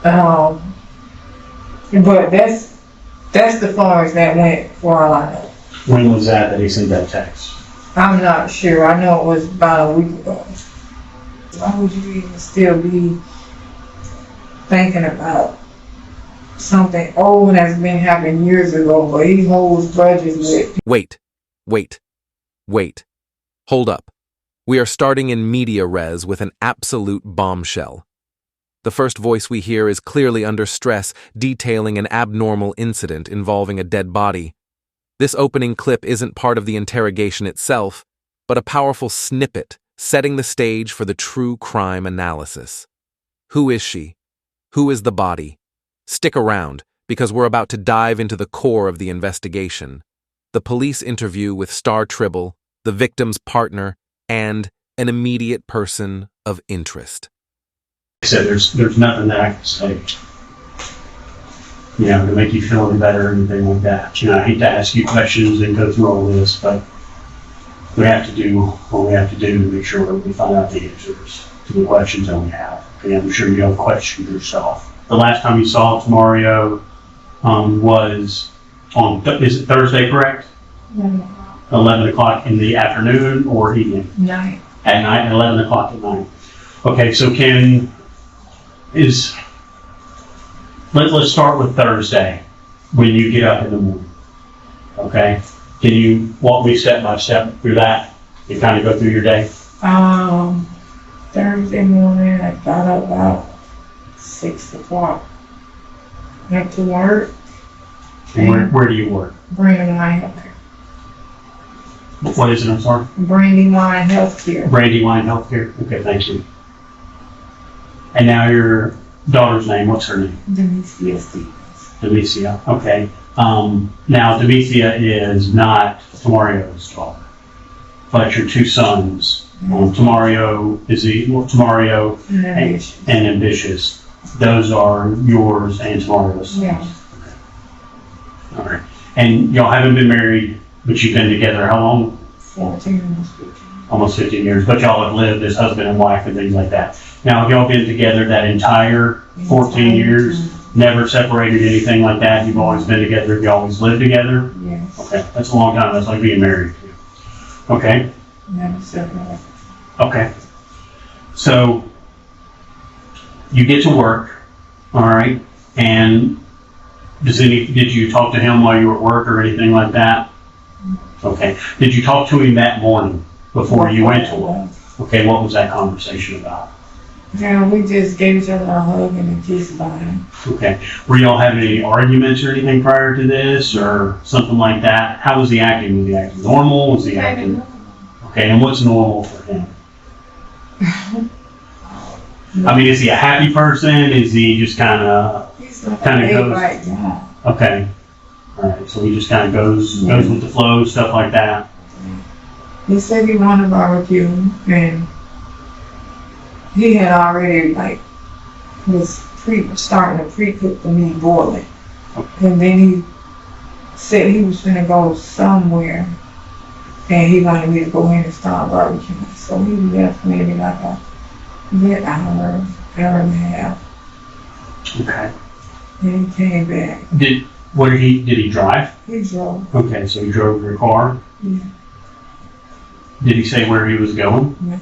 But that's the farthest that went for all I know. When was that he sent that text? I'm not sure. I know it was about a week ago. Why would you even still be thinking about something old that's been happening years ago, but he holds grudges with? Wait. Hold up. We are starting in media res with an absolute bombshell. The first voice we hear is clearly under stress, detailing an abnormal incident involving a dead body. This opening clip isn't part of the interrogation itself, but a powerful snippet setting the stage for the true crime analysis. Who is she? Who is the body? Stick around, because we're about to dive into the core of the investigation. The police interview with Star Tribble, the victim's partner, and an immediate person of interest. So there's nothing that I can say, to make you feel any better or anything like that. I hate to ask you questions and go through all this, but we have to do what we have to do to make sure that we find out the answers to the questions that we have. Okay, I'm sure you have questions yourself. The last time you saw Tomario was on, is it Thursday, correct? 11 o'clock in the afternoon or evening? Night. At night, 11 o'clock at night. Okay, so let's start with Thursday when you get up in the morning. Okay? Can you walk me step by step through that and kind of go through your day? Thursday morning, I got up about 6 o'clock. Went to work. And where do you work? Brandywine Healthcare. What is it, I'm sorry? Brandywine Healthcare. Brandywine Healthcare. Okay, thank you. And now your daughter's name, what's her name? Demetria Stevens. Demetria, okay. Now Demetria is not Tomario's daughter, but your two sons. Tomario and Ambitious. Those are yours and Tomario's sons. Yeah. Okay. All right. And y'all haven't been married, but you've been together how long? 14 almost 15. Almost 15 years, but y'all have lived as husband and wife and things like that. Now, have y'all been together that entire 14 years? Never separated, anything like that? You've always been together? Have you always lived together? Yes. Okay, that's a long time. That's like being married. Okay. Never separated. Okay. So, you get to work, all right, and did you talk to him while you were at work or anything like that? Okay. Did you talk to him that morning before you went to work? Okay, what was that conversation about? Yeah, we just gave each other a hug and a kiss by him. Okay. Were y'all having any arguments or anything prior to this or something like that? How was he acting? Was he acting normal? Was he acting... Okay, and what's normal for him? I mean, is he a happy person? Is he just kind of goes? Right now. Okay. All right. So he just kind of goes with the flow, stuff like that. He said he wanted barbecue, and he had already was starting to pre-cook the meat boiling, and then he said he was going to go somewhere, and he wanted me to go in and start barbecuing. So he left maybe like a good hour and a half. Okay. And he came back. Did he drive? He drove. Okay, so he drove your car? Yeah. Did he say where he was going? Yeah.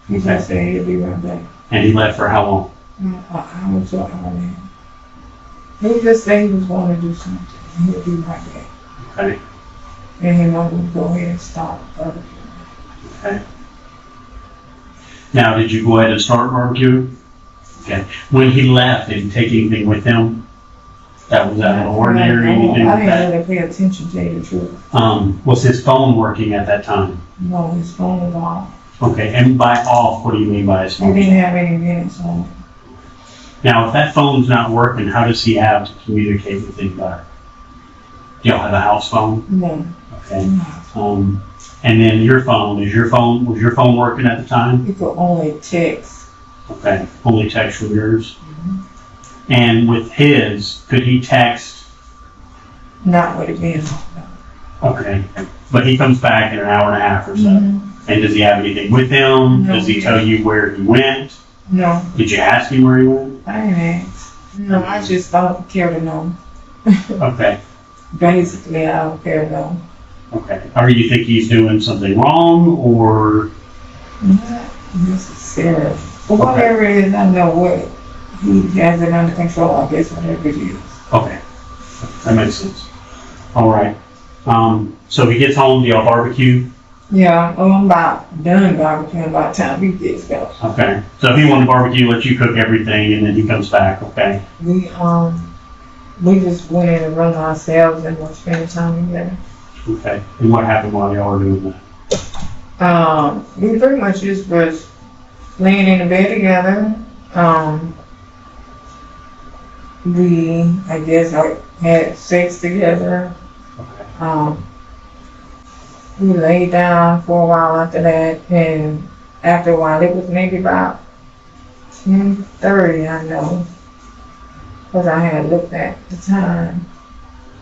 He just said he'd be right back. And he left for how long? An hour to an hour and a half. He just said he was going to do something. He'll be right back. Okay. And he wanted to go ahead and start barbecuing. Okay. Now, did you go ahead and start barbecuing? Okay. When he left, did he take anything with him? That was out of the ordinary, anything like that? I didn't really pay attention to the truth. Was his phone working at that time? No, his phone was off. Okay, and by off, what do you mean by his phone? He didn't have any minutes on it. Now, if that phone's not working, how does he have to communicate with anybody? Do y'all have a house phone? No. Okay. And then your phone, was your phone working at the time? He could only text. Okay, only text from yours? Mm-hmm. And with his, could he text? Not with it being. Okay, but he comes back in an hour and a half or so. Mm-hmm. And does he have anything with him? No. Does he tell you where he went? No. Did you ask him where he went? I didn't ask. No, I just don't care to know. Okay, Basically, I don't care to know. okay. Or you think he's doing something wrong, or? Not necessarily. But whatever it is, I know what he has it under control, I guess, whatever it is. Okay, that makes sense. All right. So he gets home, do y'all barbecue? Yeah, I'm about done barbecuing by the time he gets back. Okay. So if he wanted to barbecue, let you cook everything, and then he comes back, okay? We just went in and run ourselves and we're spending time together. Okay. And what happened while y'all were doing that? We pretty much just was laying in the bed together. We, I guess, had sex together. Okay. We laid down for a while after that, and after a while, it was maybe about 10:30, I know, because I had looked at the time,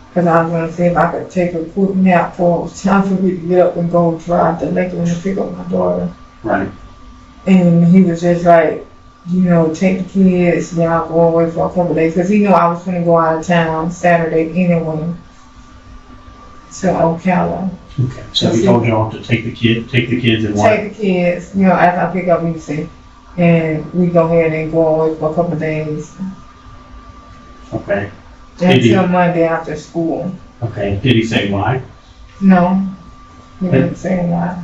because I was going to see if I could take a quick nap before it was time for me to get up and go drive to Lakeland and pick up my daughter. Right. And he was just like, take the kids, y'all go away for a couple of days, because he knew I was going to go out of town Saturday anyway to Ocala. Okay. So he told y'all to take the kids and what? Take the kids, after I pick up Lucy, and we go ahead and go away for a couple of days. Okay. Until Monday after school. Okay. Did he say why? No, he didn't say why.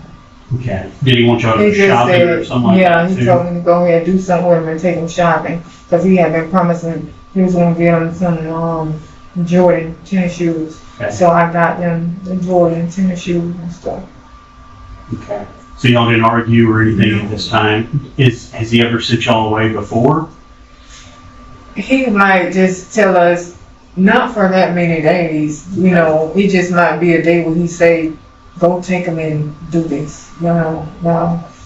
Okay. Did he want y'all to He go just shopping said, or something like that? he told me to go ahead and do something with him and take him shopping, because he had been promising he was going to get him some Jordan tennis shoes. Okay. So I got them the Jordan tennis shoes and stuff. Okay. So y'all didn't argue or anything at this time? Has he ever sent y'all away before? He might just tell us, not for that many days, it just might be a day where he say, go take him and do this, now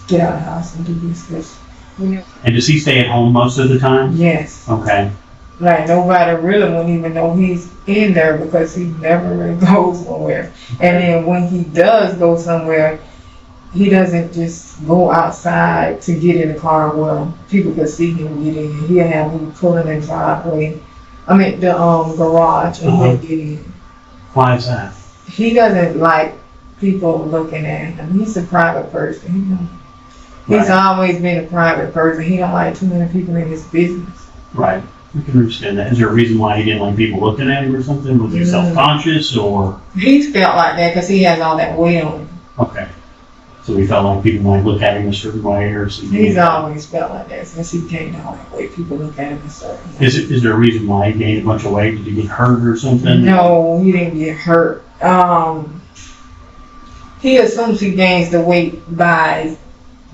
get out of the house and do this. And does he stay at home most of the time? Yes. Okay. Like, nobody really won't even know he's in there because he never really goes nowhere. And then when he does go somewhere, he doesn't just go outside to get in the car where people can see him get in. He'll have me pulling in the driveway. The garage, and he'll get in. Why is that? He doesn't like people looking at him. He's a private person. He's always been a private person. He don't like too many people in his business. Right. I can understand that. Is there a reason why he didn't like people looking at him or something? Was he self-conscious or? He's felt like that because he has all that weight on him. Okay. So he felt like people might look at him a certain way or something? He's always felt like that since he gained all that weight. People look at him a certain way. Is there a reason why he gained a bunch of weight? Did he get hurt or something? No, he didn't get hurt. He assumes he gains the weight by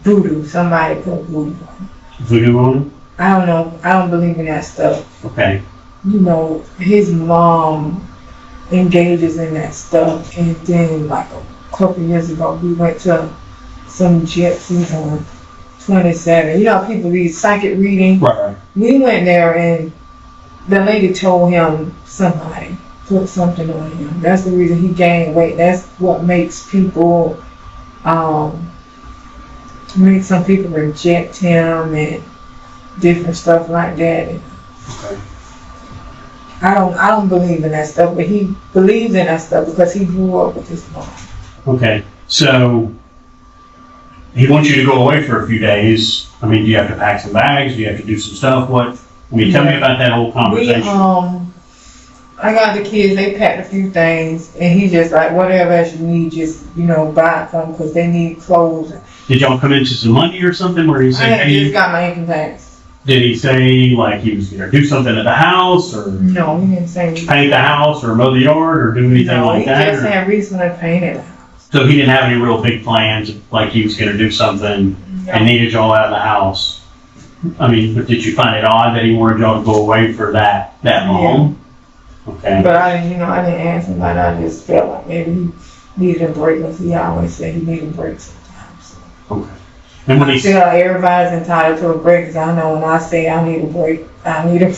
voodoo. Somebody put voodoo on him. Voodoo on him? I don't know. I don't believe in that stuff. Okay. His mom engages in that stuff, and then like a couple years ago, we went to some gypsies on 27. People read psychic reading. Right. We went there, and the lady told him somebody put something on him. That's the reason he gained weight. That's what makes people, makes some people reject him and different stuff like that. Okay. I don't believe in that stuff, but he believes in that stuff because he grew up with his mom. Okay. So he wants you to go away for a few days. Do you have to pack some bags? Do you have to do some stuff? Tell me about that whole conversation. I got the kids, they packed a few things, and he just like, whatever else you need, just, buy it for them because they need clothes. Did y'all come into some money or something where he said, I just got my income tax. Did he say like he was going to do something at the house or No, he didn't say anything. paint the house or mow the yard or do anything like that? He just had recently painted the house. So he didn't have any real big plans, like he was going to do something and needed y'all out of the house. But did you find it odd that he wanted y'all to go away for that long? Yeah. Okay. But I didn't ask him about it. I just felt like maybe he needed a break because he always said he needed a break sometimes. Okay. And when everybody's entitled to a break, because I know when I say I need a break, I need a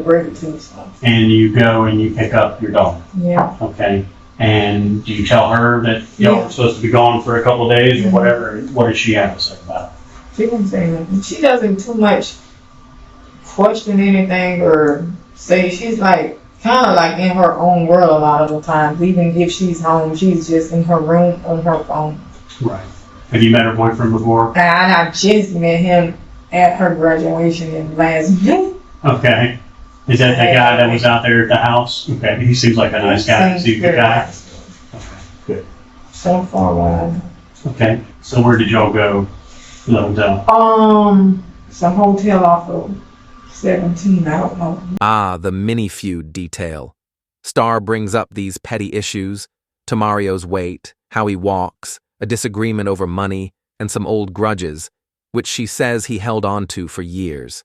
break too. So. And you go and you pick up your dog. Yeah. Okay. And do you tell her that y'all were supposed to be gone for a couple of days or whatever? What does she have to say about it? She didn't say nothing. She doesn't too much question anything or say. She's like kind of like in her own world a lot of the times. Even if she's home, she's just in her room on her phone. Right. Have you met her boyfriend before? And I just met him at her graduation in last June. Okay. Is that the guy that was out there at the house? Okay. He seems like a nice guy. Is he a good guy? Okay. Good. So far, well. Okay. So where did y'all go? To the hotel? It's a hotel off of 17, I don't know. Ah, the mini-feud detail. Star brings up these petty issues, Tomario's weight, how he walks, a disagreement over money, and some old grudges, which she says he held on to for years.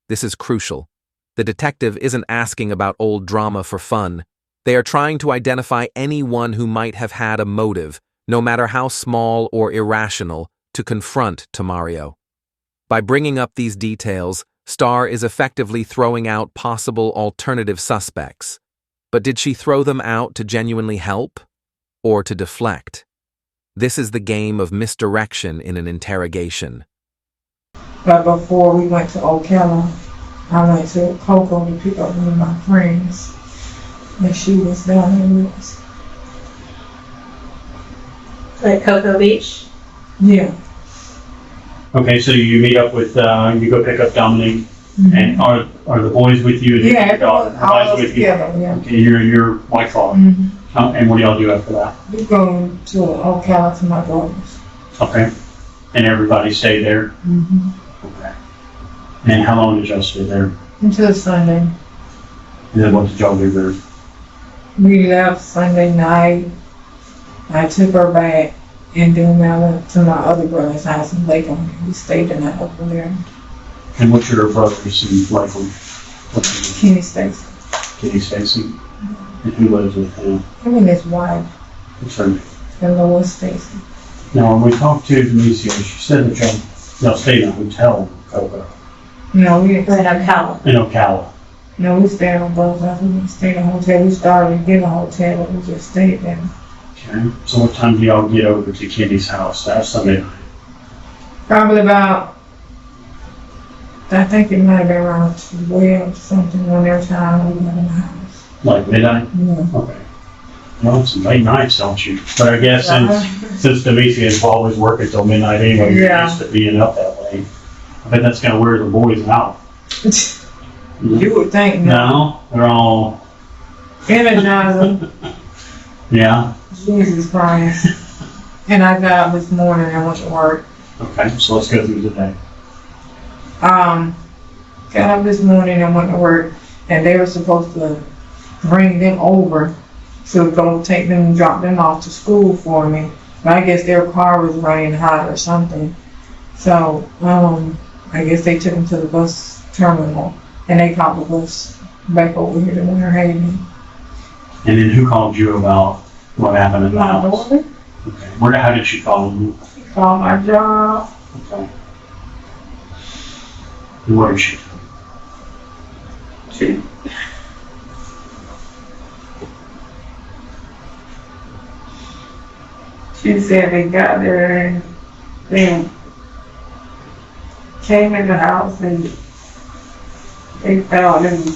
This is crucial. The detective isn't asking about old drama for fun. They are trying to identify anyone who might have had a motive, no matter how small or irrational, to confront Tomario. By bringing up these details, Star is effectively throwing out possible alternative suspects. But did she throw them out to genuinely help or to deflect? This is the game of misdirection in an interrogation. But before we went to Ocala, I went to Cocoa to pick up one of my friends. And she was down there with us. Like Cocoa Beach? Yeah. Okay, so you meet up with, you go pick up Dominique, and are the boys with you? Yeah, all all with together, yeah. Okay, you're white collar. And what do y'all do after that? We go to Ocala to my daughter's. Okay. And everybody stay there? Okay. And how long did y'all stay there? Until Sunday. And then what did y'all do there? We left Sunday night. I took her back, and then I went to my other brother's house in Lakeland. We stayed the night over there. And what's your brother's in Lakeland? Kenny Stacy. Kenny Stacy? And who lives with him? I mean, his wife. What's her name? And Lois Stacy. Now, when we talked to Demetria, she said that y'all stayed in a hotel in Cocoa. No, we didn't. In Ocala. In Ocala. No, we stayed on both houses. We didn't stay in a hotel. We started to get a hotel, but we just stayed there. Okay. So what time do y'all get over to Kenny's house? That Sunday night? Probably about, I think it might have been around 12 something on their time we were in the house. Like midnight? Yeah. Okay. Well, it's late nights, don't you? But I guess since Demetria is always working till midnight anyway, you're used to being up that late. I bet that's gonna wear the boys out. You would think No, they're all, energizing. yeah. Jesus Christ. And I got up this morning and went to work. Okay, so let's go through the day. Got up this morning and went to work, and they were supposed to bring them over to go take them and drop them off to school for me. But I guess their car was running hot or something. So, I guess they took them to the bus terminal, and they caught the bus back over here to Winter Haven. And then who called you about what happened in the My house? daughter Okay. How did she call you? called my job. Okay. And what did she do? She said they got there and then came in the house and they found him.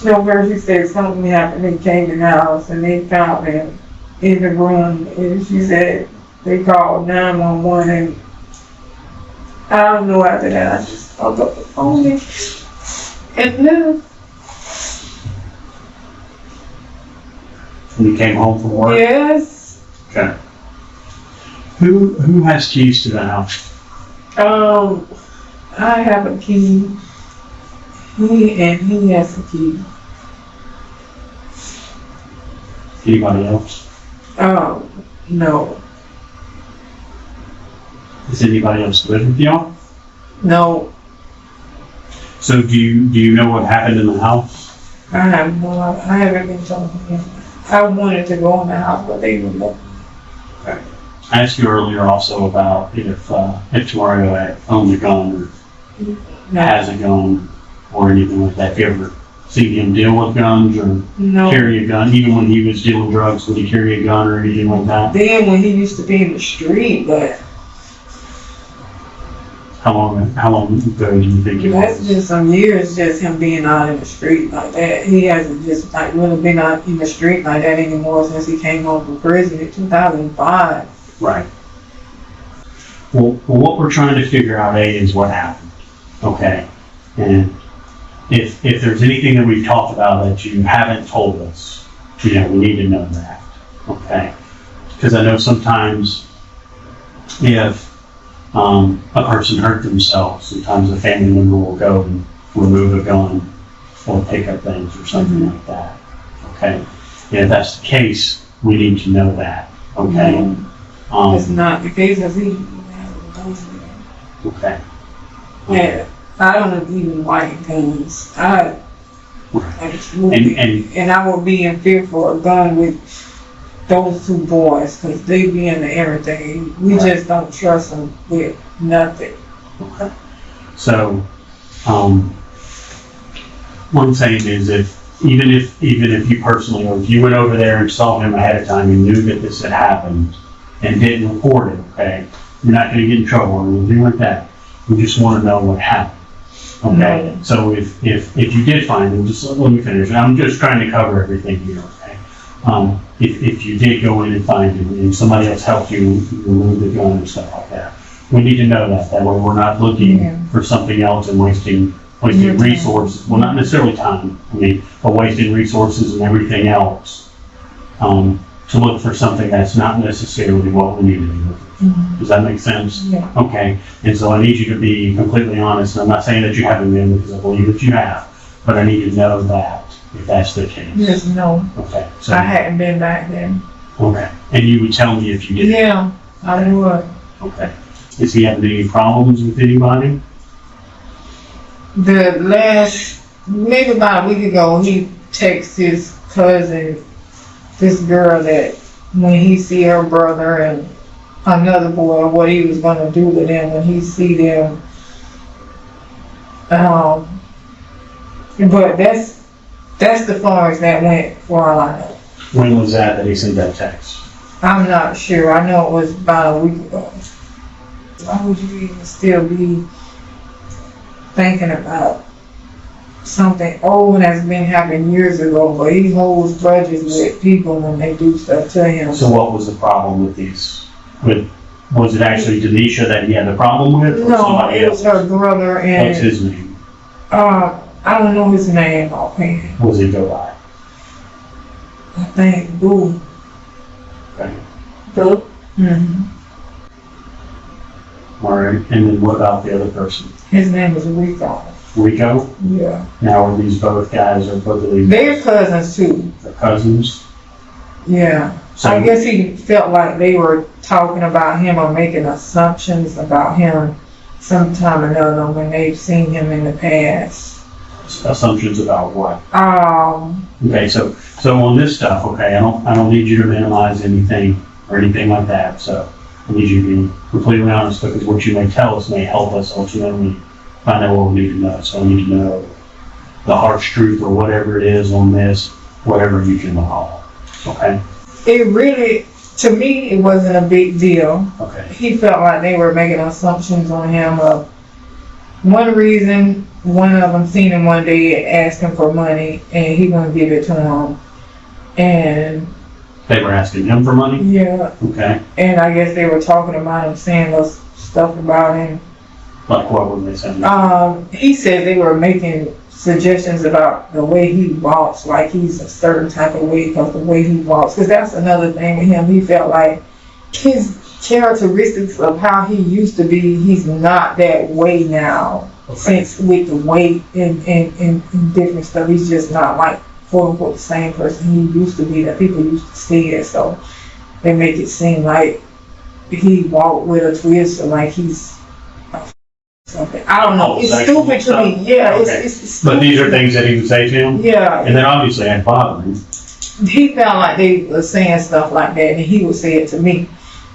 Nowhere she said something happened. They came in the house and they found him in the room. And she said they called 911 and I don't know after that. I just hung up the phone and left. When you came home from work? Yes. Okay. Who has keys to the house? I have a key. He has a key. Anybody else? No. Does anybody else live with y'all? No. So do you know what happened in the house? I haven't been told him. I wanted to go in the house, but they wouldn't let me. Okay. I asked you earlier also about if Tomario had owned a gun or has a gun or anything like that. Have you ever seen him deal with guns or carry a gun? Even when he was dealing drugs, would he carry a gun or anything like that? Then when he used to be in the street, but How How long ago do you think it That's was? just some years, just him being out in the street like that. He hasn't just like really been out in the street like that anymore since he came home from prison in 2005. Right. Well, what we're trying to figure out, is what happened. Okay. And if there's anything that we've talked about that you haven't told us, we need to know that. Okay. Because I know sometimes if a person hurt themselves, sometimes a family member will go and remove a gun or pick up things or something like that. Okay. And if that's the case, we need to know that. Okay. It's not the case of he. Okay. Yeah, I don't even like guns. And I would be in fear for a gun with those two boys because they be into everything. We just don't trust them with nothing. Okay. So, what I'm saying is even if you personally, or if you went over there and saw him ahead of time and knew that this had happened and didn't report it, okay, you're not going to get in trouble or anything like that. We just want to know what happened. Okay. Mm-hmm. So if you did find him, just let me finish. I'm just trying to cover everything here. Okay. If you did go in and find him and somebody else helped you remove the gun and stuff like that, we need to know that. That way we're not looking for something else and wasting resources. Well, not necessarily time. But wasting resources and everything else to look for something that's not necessarily what we need to be looking for. Does that make sense? Yeah. Okay. And so I need you to be completely honest. I'm not saying that you haven't been, because I believe that you have, but I need to know that if that's the case. Yes, no. Okay. So I hadn't been back then. okay. And you would tell me if you did. Yeah, I would. Okay. Is he having any problems with anybody? Maybe about a week ago, he texted his cousin, this girl, that when he see her brother and another boy, what he was going to do to them when he see them. But that's the farthest that went for all I know. When was that he sent that text? I'm not sure. I know it was about a week ago. Why would you even still be thinking about something old that's been happening years ago? But he holds grudges with people when they do stuff to him. So what was the problem with these? Was it actually Denisha that he had the problem with? Or No, somebody it was else? her brother and What's his name? I don't know his name offhand. What does he go by? I think Boo. Okay. Boo. Mm-hmm. All right. And then what about the other person? His name is Rico. Rico? Yeah. Now are these both guys, or both of these? They're cousins too. They're cousins? Yeah. So, I guess he felt like they were talking about him or making assumptions about him sometime or another when they've seen him in the past. assumptions about what? Um, Okay, so on this stuff, okay, I don't need you to minimize anything or anything like that, so I need you to be completely honest, because what you may tell us may help us ultimately find out what we need to know. So I need to know the harsh truth or whatever it is on this, whatever you can recall, okay? it really, to me, it wasn't a big deal. Okay, He felt like they were making assumptions on him of one reason. One of them seen him one day and asked him for money, and he wouldn't give it to him. And they were asking him for money? yeah, Okay, and I guess they were talking about him, saying those stuff about him. like what were they saying? He said they were making suggestions about the way he walks, like he's a certain type of way because the way he walks. Because that's another thing with him. He felt like his characteristics of how he used to be, he's not that way now. Okay. Since with the weight and different stuff, he's just not like quote unquote the same person he used to be that people used to see it. So they make it seem like he walked with a twist or like he's something. I don't know. It's stupid to me. Yeah, okay. it's stupid. But these are things that he would say to him? Yeah. And then obviously I'd bother him. He felt like they were saying stuff like that, and he would say it to me.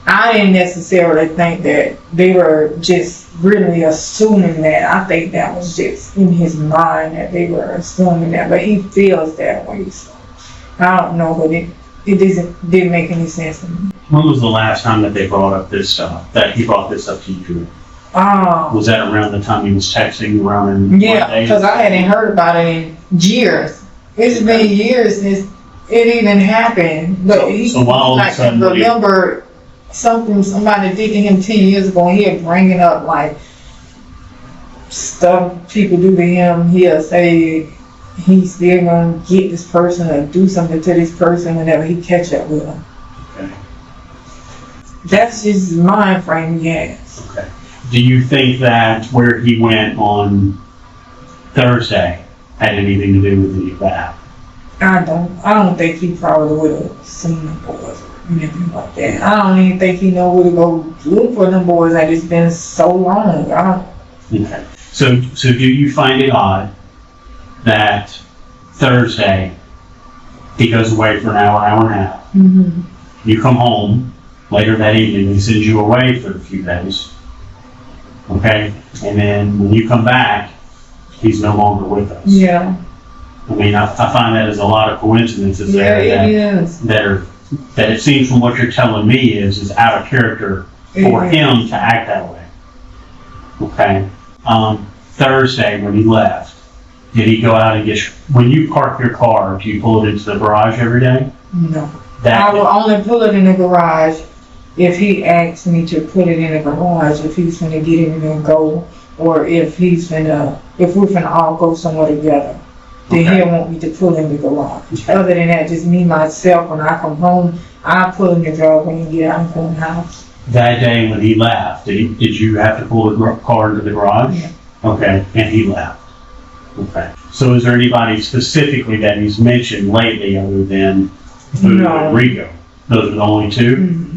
I didn't necessarily think that they were just really assuming that. I think that was just in his mind that they were assuming that, but he feels that way. So I don't know, but it didn't make any sense to me. When was the last time that they brought up this stuff? That he brought this up to you? Was that around the time he was texting around in Yeah, because I hadn't heard about it in years. It's been years since it even happened. But he so while all of a like sudden remember something somebody did to him 10 years ago, and he'll bring it up like stuff people do to him. He'll say he's still gonna get this person or do something to this person whenever he catch up with him. Okay. That's just his mind frame he has. Okay. Do you think that where he went on Thursday had anything to do with any of that? I don't think he probably would have seen the boys or anything like that. I don't even think he know where to go look for them boys. Like, it's been so long. I don't. Okay. So do you find it odd that Thursday he goes away for an hour and a half? Mm-hmm. You come home later that evening, he sends you away for a few days. Okay? And then when you come back, he's no longer with us. Yeah. I mean, I find that as a lot of coincidences there that it seems from what you're telling me is out of character for him to act that way. Okay. Thursday when he left, did he go out and when you park your car, do you pull it into the garage every day? No. I will only pull it in the garage if he asks me to put it in the garage, if he's gonna get it and go, or if we're gonna all go somewhere together. Then he'll want me to pull in the garage. Okay. Other than that, just me, myself, when I come home, I pull in the driveway and get out and go in the house. That day when he left, did you have to pull the car into the garage? Yeah. Okay, and he left. Okay. So is there anybody specifically that he's mentioned lately other than Voodoo and Rico? Those are the only two? Mm-hmm.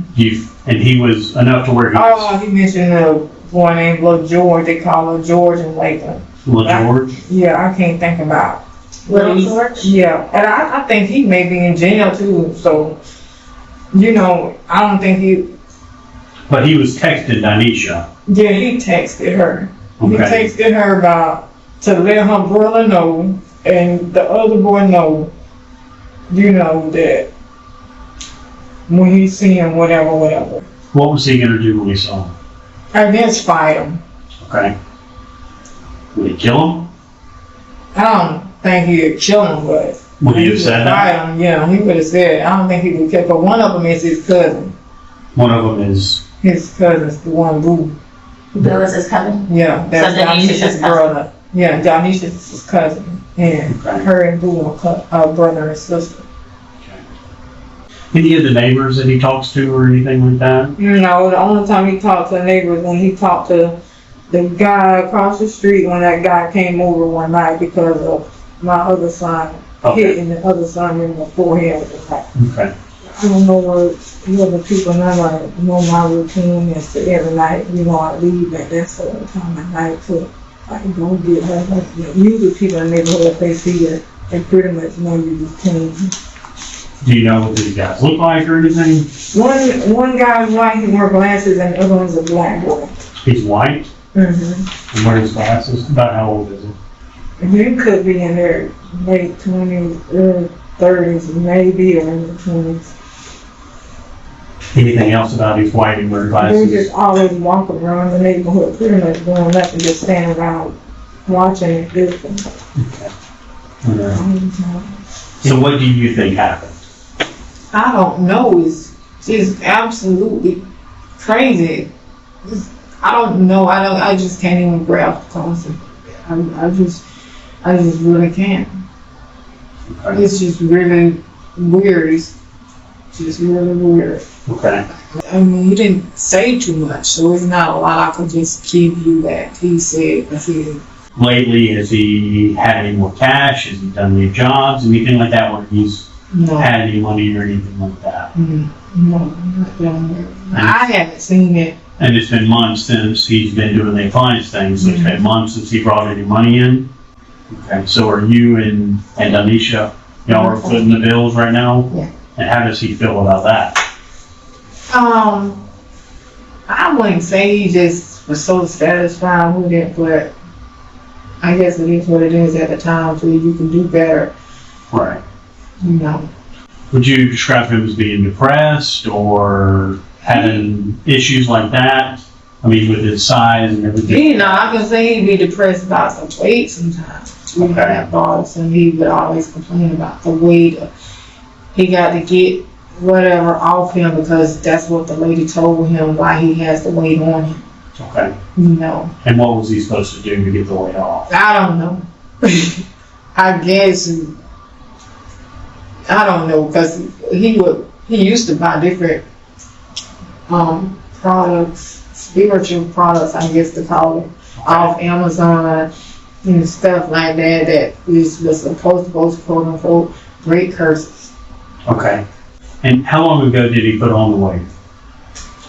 And he was enough to where he mentioned a boy named Little George. They call her George in Lakeland. Little George? Yeah, I can't think about Little George? Yeah, and I think he may be in jail too, so, I don't think he... But he was texting Danisha. Yeah, he texted her. Okay. He texted her to let her brother know, and the other boy know, that when he see him, whatever. What was he going to do when he saw him? I guess fight him. Okay. Would he kill him? I don't think he'd kill him, but... Would he have said that? Fight him, yeah, he would have said it. I don't think he would kill, but one of them is his cousin. One of them is... His cousin's the one Boo. Bill is his cousin? Yeah, that's so Danisha's brother. Yeah, Danisha's his cousin. And her and Boo are brother and sister. Okay. Any of the neighbors that he talks to or anything like that? No, the only time he talked to the neighbors when he talked to the guy across the street when that guy came over one night because of my other son hitting the other son in the forehead with the bat. Okay. I don't know what the other people know my routine is to every night, I leave at that certain time at night to go get her. Usually people in the neighborhood, if they see it, they pretty much know your routine. Do you know what these guys look like or anything? One guy's white, he wears glasses, and the other one's a black boy. He's white? Mm-hmm. And wears glasses? About how old is he? He could be in their late 20s, early 30s, maybe, or in the 20s. Anything else about his white and wearing glasses? They're just always walking around the neighborhood, pretty much doing nothing, just standing around watching and listening. Okay. So what do you think happened? I don't know. It's just absolutely crazy. I don't know. I just can't even grasp the concept. I just really can't. Okay. It's just really weird. It's just really weird. Okay. I mean, he didn't say too much, so it's not a lot I could just give you that he said. Lately, has he had any more cash? Has he done any jobs? Anything like that where he's had any money or anything like that? No, not that. I haven't seen it. And it's been months since he's been doing the appliance things. So it's been months since he brought any money in. Okay. So are you and Danisha, y'all are footing the bills right now? Yeah. And how does he feel about that? I wouldn't say he just was so satisfied with it, but I guess it is what it is at the time, so you can do better. Right. Would you describe him as being depressed or having issues like that? I mean, with his size and everything? You know, I can say he'd be depressed about the weight sometimes. We Okay. have boss, and he would always complain about the weight. He got to get whatever off him because that's what the lady told him why he has the weight on him. Okay. You know, And what was he supposed to do to get the weight off? I don't know. I guess I don't know because he used to buy different products, spiritual products, I guess to call it, off Amazon and stuff like that was supposed to quote unquote break curses. Okay. And how long ago did he put on the weight?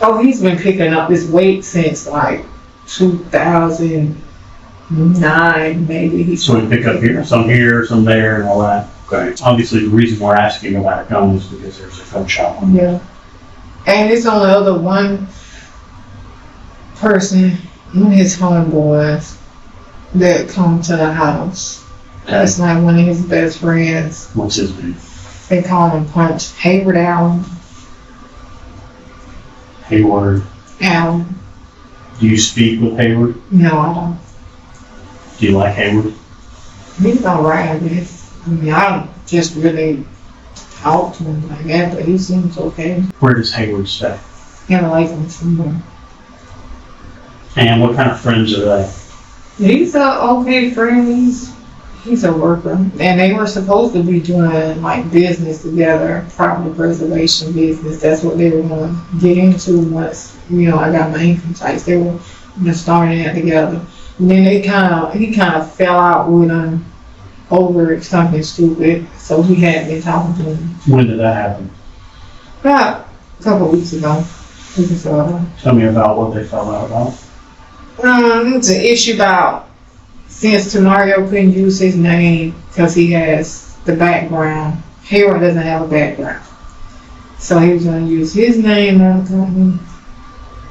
Oh, he's been picking up this weight since like 2009 maybe. So he pick up here, some there, and all that? Okay. Obviously, the reason we're asking about a gun is because there's a gun shop. Yeah. And it's only other one person, one of his homeboys, that come to the house. That's like one of his best friends. What's his name? They call him Punch. Hayward Allen. Hayward. Allen. Do you speak with Hayward? No, I don't. Do you like Hayward? He's alright, I guess. I mean, I don't just really talk to him like that, but he seems okay. Where does Hayward stay? In a life somewhere. And what kind of friends are they? He's a okay friend. He's a worker. And they were supposed to be doing like business together, property preservation business. That's what they were going to get into once, you know, I got my income tax. They were starting that together. And then he kind of fell out with him over something stupid. So he had been talking to him. When did that happen? About a couple of weeks ago. Tell me about what they fell out about. It's an issue about since Tomario couldn't use his name because he has the background. Hayward doesn't have a background. So he was going to use his name on the company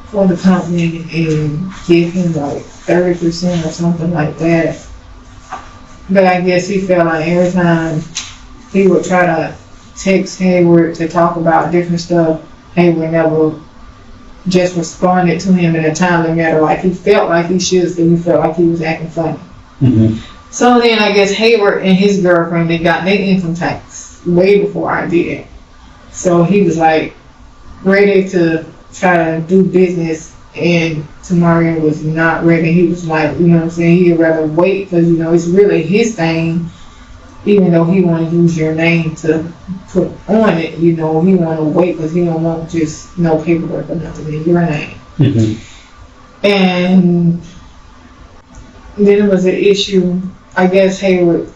for the company and give him like 30% or something like that. But I guess he felt like every time he would try to text Hayward to talk about different stuff, Hayward never just responded to him in a timely manner like he felt like he should, so he felt like he was acting funny. Mm-hmm. So then I guess Hayward and his girlfriend, they got their income tax way before I did. So he was like ready to try to do business, and Tomario was not ready. He was like, you know what I'm saying, he'd rather wait because, you know, it's really his thing. Even though he want to use your name to put on it, you know, he want to wait because he don't want just no paperwork or nothing in your name. Mm-hmm. And then it was an issue, I guess Hayward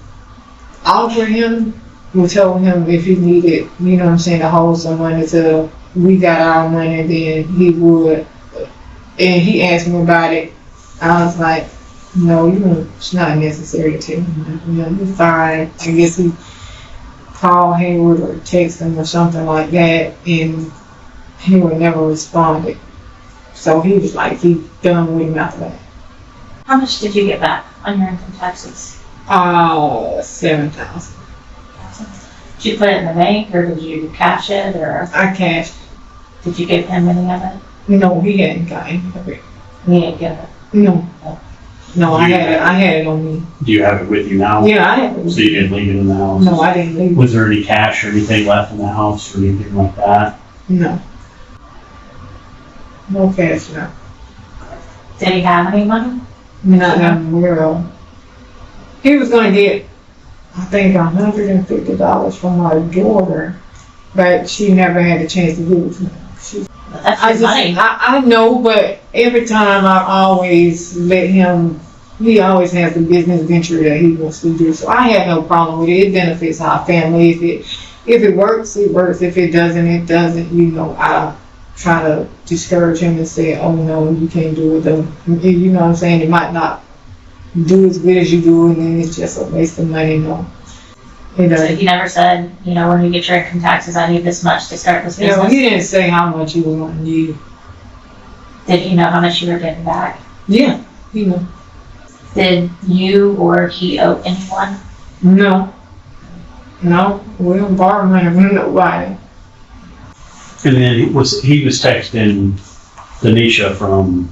offered him, we told him if he needed, you know what I'm saying, to hold some money till we got our money, then he would. And he asked me about it. I was like, no, it's not necessary to tell him. You know, you're fine. I guess he called Hayward or text him or something like that, and Hayward never responded. So he was like, he done with him after that. How much did you get back on your income taxes? $7,000. Did you put it in the bank, or did you cash it, or I cashed. did you give him any of it? No, he hadn't got any of it. He didn't give it. No, I had it on me. Do you have it with you now? Yeah, I had it. So you didn't leave it in the house? No, I didn't leave it. Was there any cash or anything left in the house or anything like that? No. No cash, no. Did he have any money? Not that I'm aware of. He was gonna get, I think, $150 from my daughter, but she never had the chance to do it. That's his money. I know, but every time I always let him, he always has the business venture that he wants to do. So I have no problem with it. It benefits our family. If it works, it works. If it doesn't, it doesn't. You know, I don't try to discourage him and say, oh no, you can't do it. You know what I'm saying? It might not do as good as you do, and then it's just a waste of money. No. So he never said, you know, when you get your income taxes, I need this much to start this business? No, he didn't say how much he was going to need. Did he know how much you were getting back? Yeah, he knew. Did you or he owe anyone? No, we don't borrow money from nobody. And then he was texting Denisha from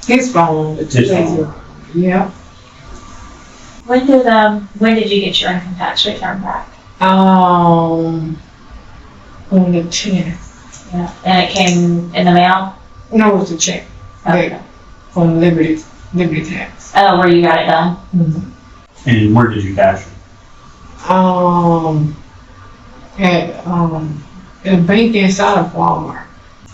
His phone. His phone. Yeah. When did you get your income tax return back? On the 10th. Yeah. And it came in the mail? No, it was a check. Okay. From Liberty Tax. Oh, where you got it done? Mm-hmm. And where did you cash it? At a bank inside of Walmart.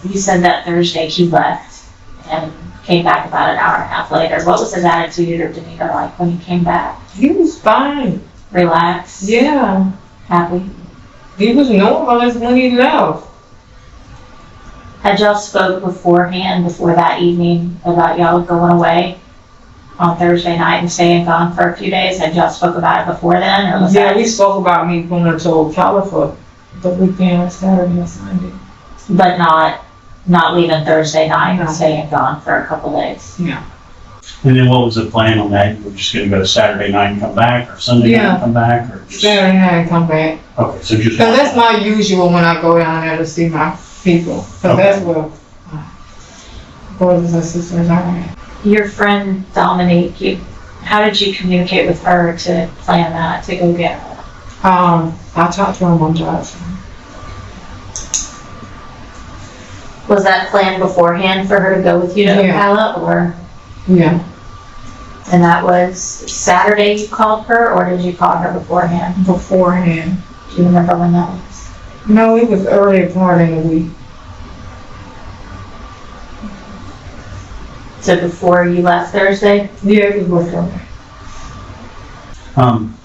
You said that Thursday he left and came back about an hour and a half later. What was his attitude or demeanor like when he came back? He was fine. Relaxed? Yeah. Happy? He was normal as when he left. Had y'all spoke beforehand, before that evening, about y'all going away on Thursday night and staying gone for a few days? Had y'all spoke about it before then, or was that? We spoke about me going to Ocala for the weekend, Saturday and Sunday. But not leaving Thursday night No. and staying gone for a couple days. Yeah. And then what was the plan on that? You were just gonna go Saturday night and come back, or Sunday night and come back, or just? Saturday night and come back. Okay, so just. Cause that's my usual when I go down there to see my people. Cause Okay. that's where brothers and sisters are at. Your friend Dominique, how did you communicate with her to plan that, to go get her? I talked to him on Johnson. Was that planned beforehand for her to go with you to Yeah. Ocala, or? Yeah. And that was Saturday you called her, or did you call her beforehand? Beforehand. Do you remember when that was? No, it was early part in the week. So before you left Thursday? Yeah, it was early.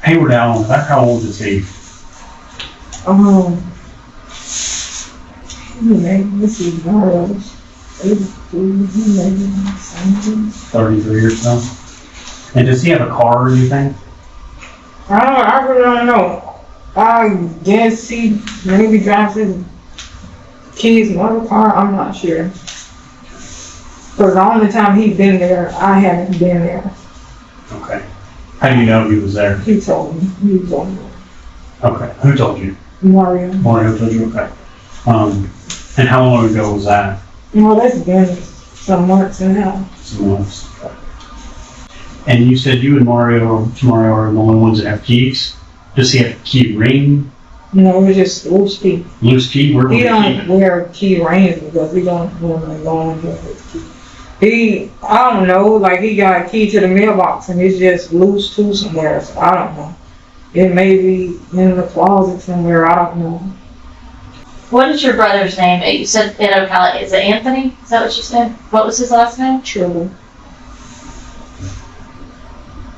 Hayward Allen, how old is he? This is Maro's. 33 or so. And does he have a car or anything? I really don't know. I guess he maybe drives his kids' motor car. I'm not sure. Because the only time he's been there, I haven't been there. Okay. How do you know he was there? He told me. He was on there. Okay. Who told you? Mario. Mario told you? Okay. And how long ago was that? Well, that's been some months now. Some months. Okay. And you said you and Mario are the only ones that have keys? Does he have a key ring? No, it's just loose key. Loose key? Where would He he keep don't it? wear key rings because we don't normally go in here with key. I don't know, like he got a key to the mailbox and it's just loose too somewhere, so I don't know. It may be in the closet somewhere, I don't know. What is your brother's name? You said in Ocala, is it Anthony? Is that what you said? What was his last name? Tribble.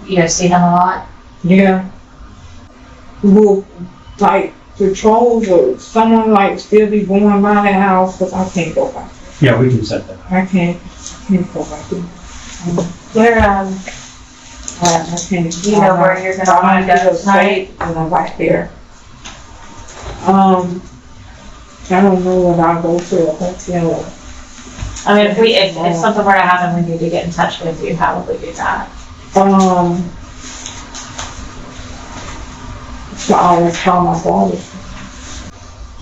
You guys see him a lot? Yeah. Will, like, patrols or someone, like, still be going by the house, because I can't go back. Yeah, we can set that up. I can't go back there. Where, I can't. Do you know where you're gonna go tonight? And I'm right there. I don't know if I'll go to a hotel. I mean, if something were to happen, we need to get in touch with you. How would we do that? So I always call my father.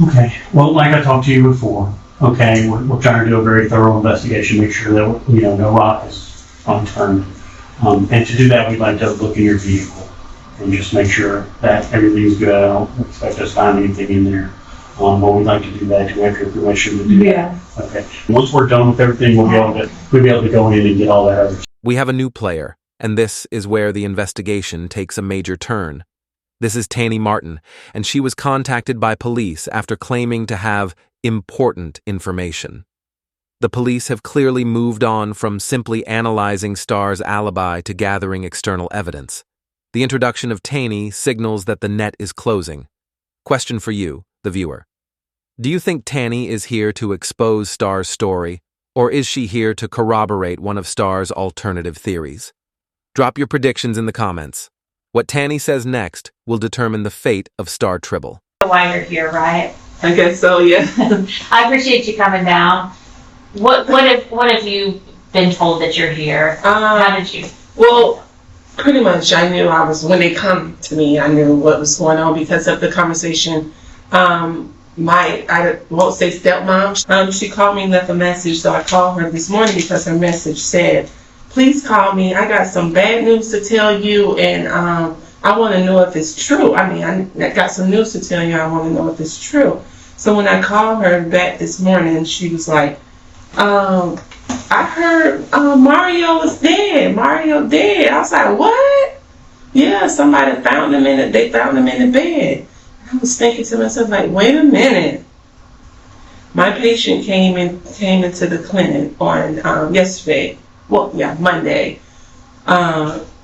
Okay. Well, like I talked to you before, okay, we're trying to do a very thorough investigation, make sure that, no rock is unturned. And to do that, we'd like to look in your vehicle and just make sure that everything's good. I don't expect us to find anything in there. But we'd like to do that. Do we have your permission to do that? Yeah. Okay. Once we're done with everything, we'll be able to go in and get all that other. We have a new player, and this is where the investigation takes a major turn. This is Tanny Martin, and she was contacted by police after claiming to have important information. The police have clearly moved on from simply analyzing Starr's alibi to gathering external evidence. The introduction of Tanny signals that the net is closing. Question for you, the viewer. Do you think Tanny is here to expose Starr's story, or is she here to corroborate one of Starr's alternative theories? Drop your predictions in the comments. What Tanny says next will determine the fate of Starr Tribble. Why you're here, right? I guess so, yeah. I appreciate you coming down. What have you been told that you're here? How did you? Well, pretty much I knew when they come to me, I knew what was going on because of the conversation. I won't say stepmom, she called me and left a message, so I called her this morning because her message said please call me. I got some bad news to tell you, and I want to know if it's true. I mean, I got some news to tell you. I want to know if it's true. So when I called her back this morning, she was like, I heard Mario was dead. Mario dead. I was like, what? Yeah, somebody found him they found him in the bed. I was thinking to myself, like, wait a minute. My patient came into the clinic on yesterday. Well, yeah, Monday.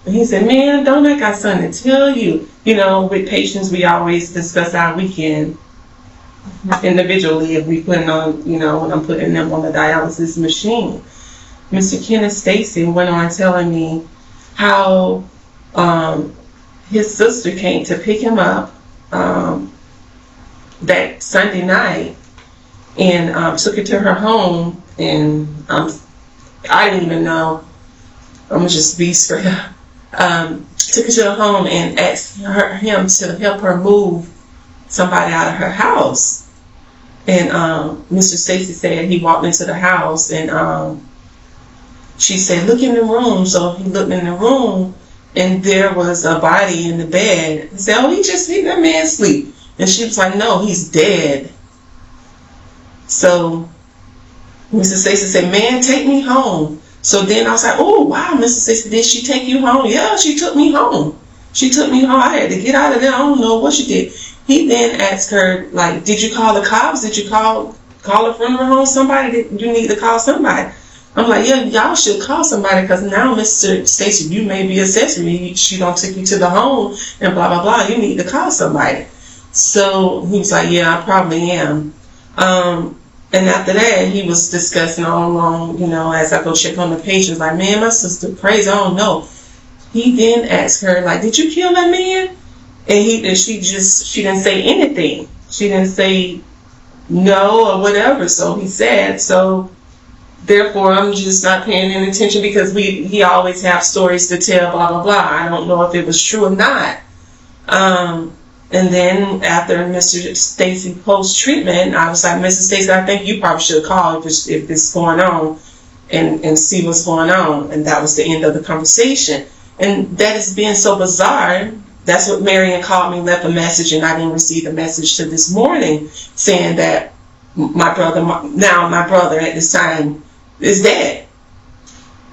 He said, man, don't I got something to tell you? You know, with patients, we always discuss our weekend individually if we put on, you know, when I'm putting them on the dialysis machine. Mr. Kenneth Stacy went on telling me how his sister came to pick him up that Sunday night and took her to her home, and I didn't even know. I'm gonna just be straight up. Took her to her home and asked him to help her move somebody out of her house. And Mr. Stacy said he walked into the house, and she said, look in the room. So he looked in the room, and there was a body in the bed. He said, oh, that man sleep. And she was like, no, he's dead. So Mr. Stacy said, man, take me home. So then I was like, oh, wow, Mr. Stacy, did she take you home? Yeah, she took me home. She took me home. I had to get out of there. I don't know what she did. He then asked her, like, did you call the cops? Did you call a funeral home? Somebody? Did you need to call somebody? I'm like, yeah, y'all should call somebody, because now, Mr. Stacy, you may be accessory. She don't take you to the home and blah, blah, blah. You need to call somebody. So he was like, yeah, I probably am. And after that, he was discussing all along, you know, as I go check on the patients, like, man, my sister crazy, I don't know. He then asked her, like, did you kill that man? And she didn't say anything. She didn't say no or whatever. So he said, so therefore I'm just not paying any attention, because he always have stories to tell, blah, blah, blah. I don't know if it was true or not. And then after Mr. Stacy post-treatment, I was like, Mrs. Stacy, I think you probably should call if this is going on and see what's going on. And that was the end of the conversation. And that is being so bizarre. That's what Marion called me, left a message, and I didn't receive the message till this morning saying that my brother at this time is dead.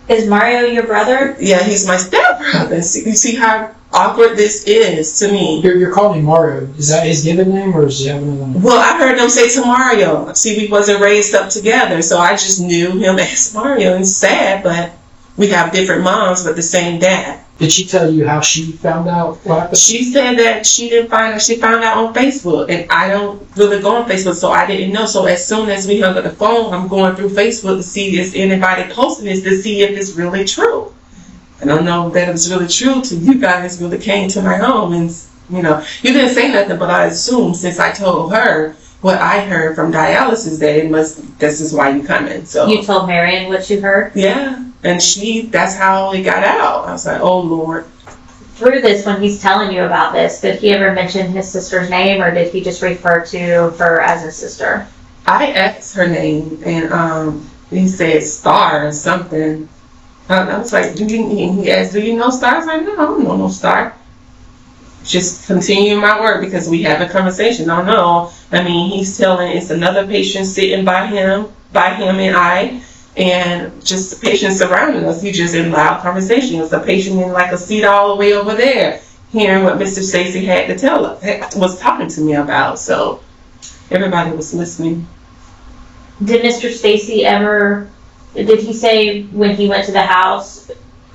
Is Mario your brother? Yeah, he's my stepbrother. You see how awkward this is to me. You're calling him Mario. Is that his given name, or does he have another name? Well, I heard them say Tomario. See, we wasn't raised up together, so I just knew him as Mario. It's sad, but we have different moms, but the same dad. Did she tell you how she found out what happened? She said that she didn't find out. She found out on Facebook, and I don't really go on Facebook, so I didn't know. So as soon as we hung up the phone, I'm going through Facebook to see if anybody posting this, to see if it's really true. I don't know that it was really true till you guys really came to my home, and you know, you didn't say nothing, but I assumed since I told her what I heard from dialysis that this is why you coming. So You told Marion what you heard? Yeah, and that's how it got out. I was like, oh Lord. Through this, when he's telling you about this, did he ever mention his sister's name, or did he just refer to her as his sister? I asked her name, and he said Star or something. I was like, he asked, do you know Star? I was like, no, I don't know no Star. Just continue my word, because we have a conversation. I don't know. I mean, he's telling it's another patient sitting by him and I, and just the patient surrounding us. He just in loud conversation. It was a patient in like a seat all the way over there, hearing what Mr. Stacy had to tell us, was talking to me about. So everybody was listening. Did Mr. Stacy did he say when he went to the house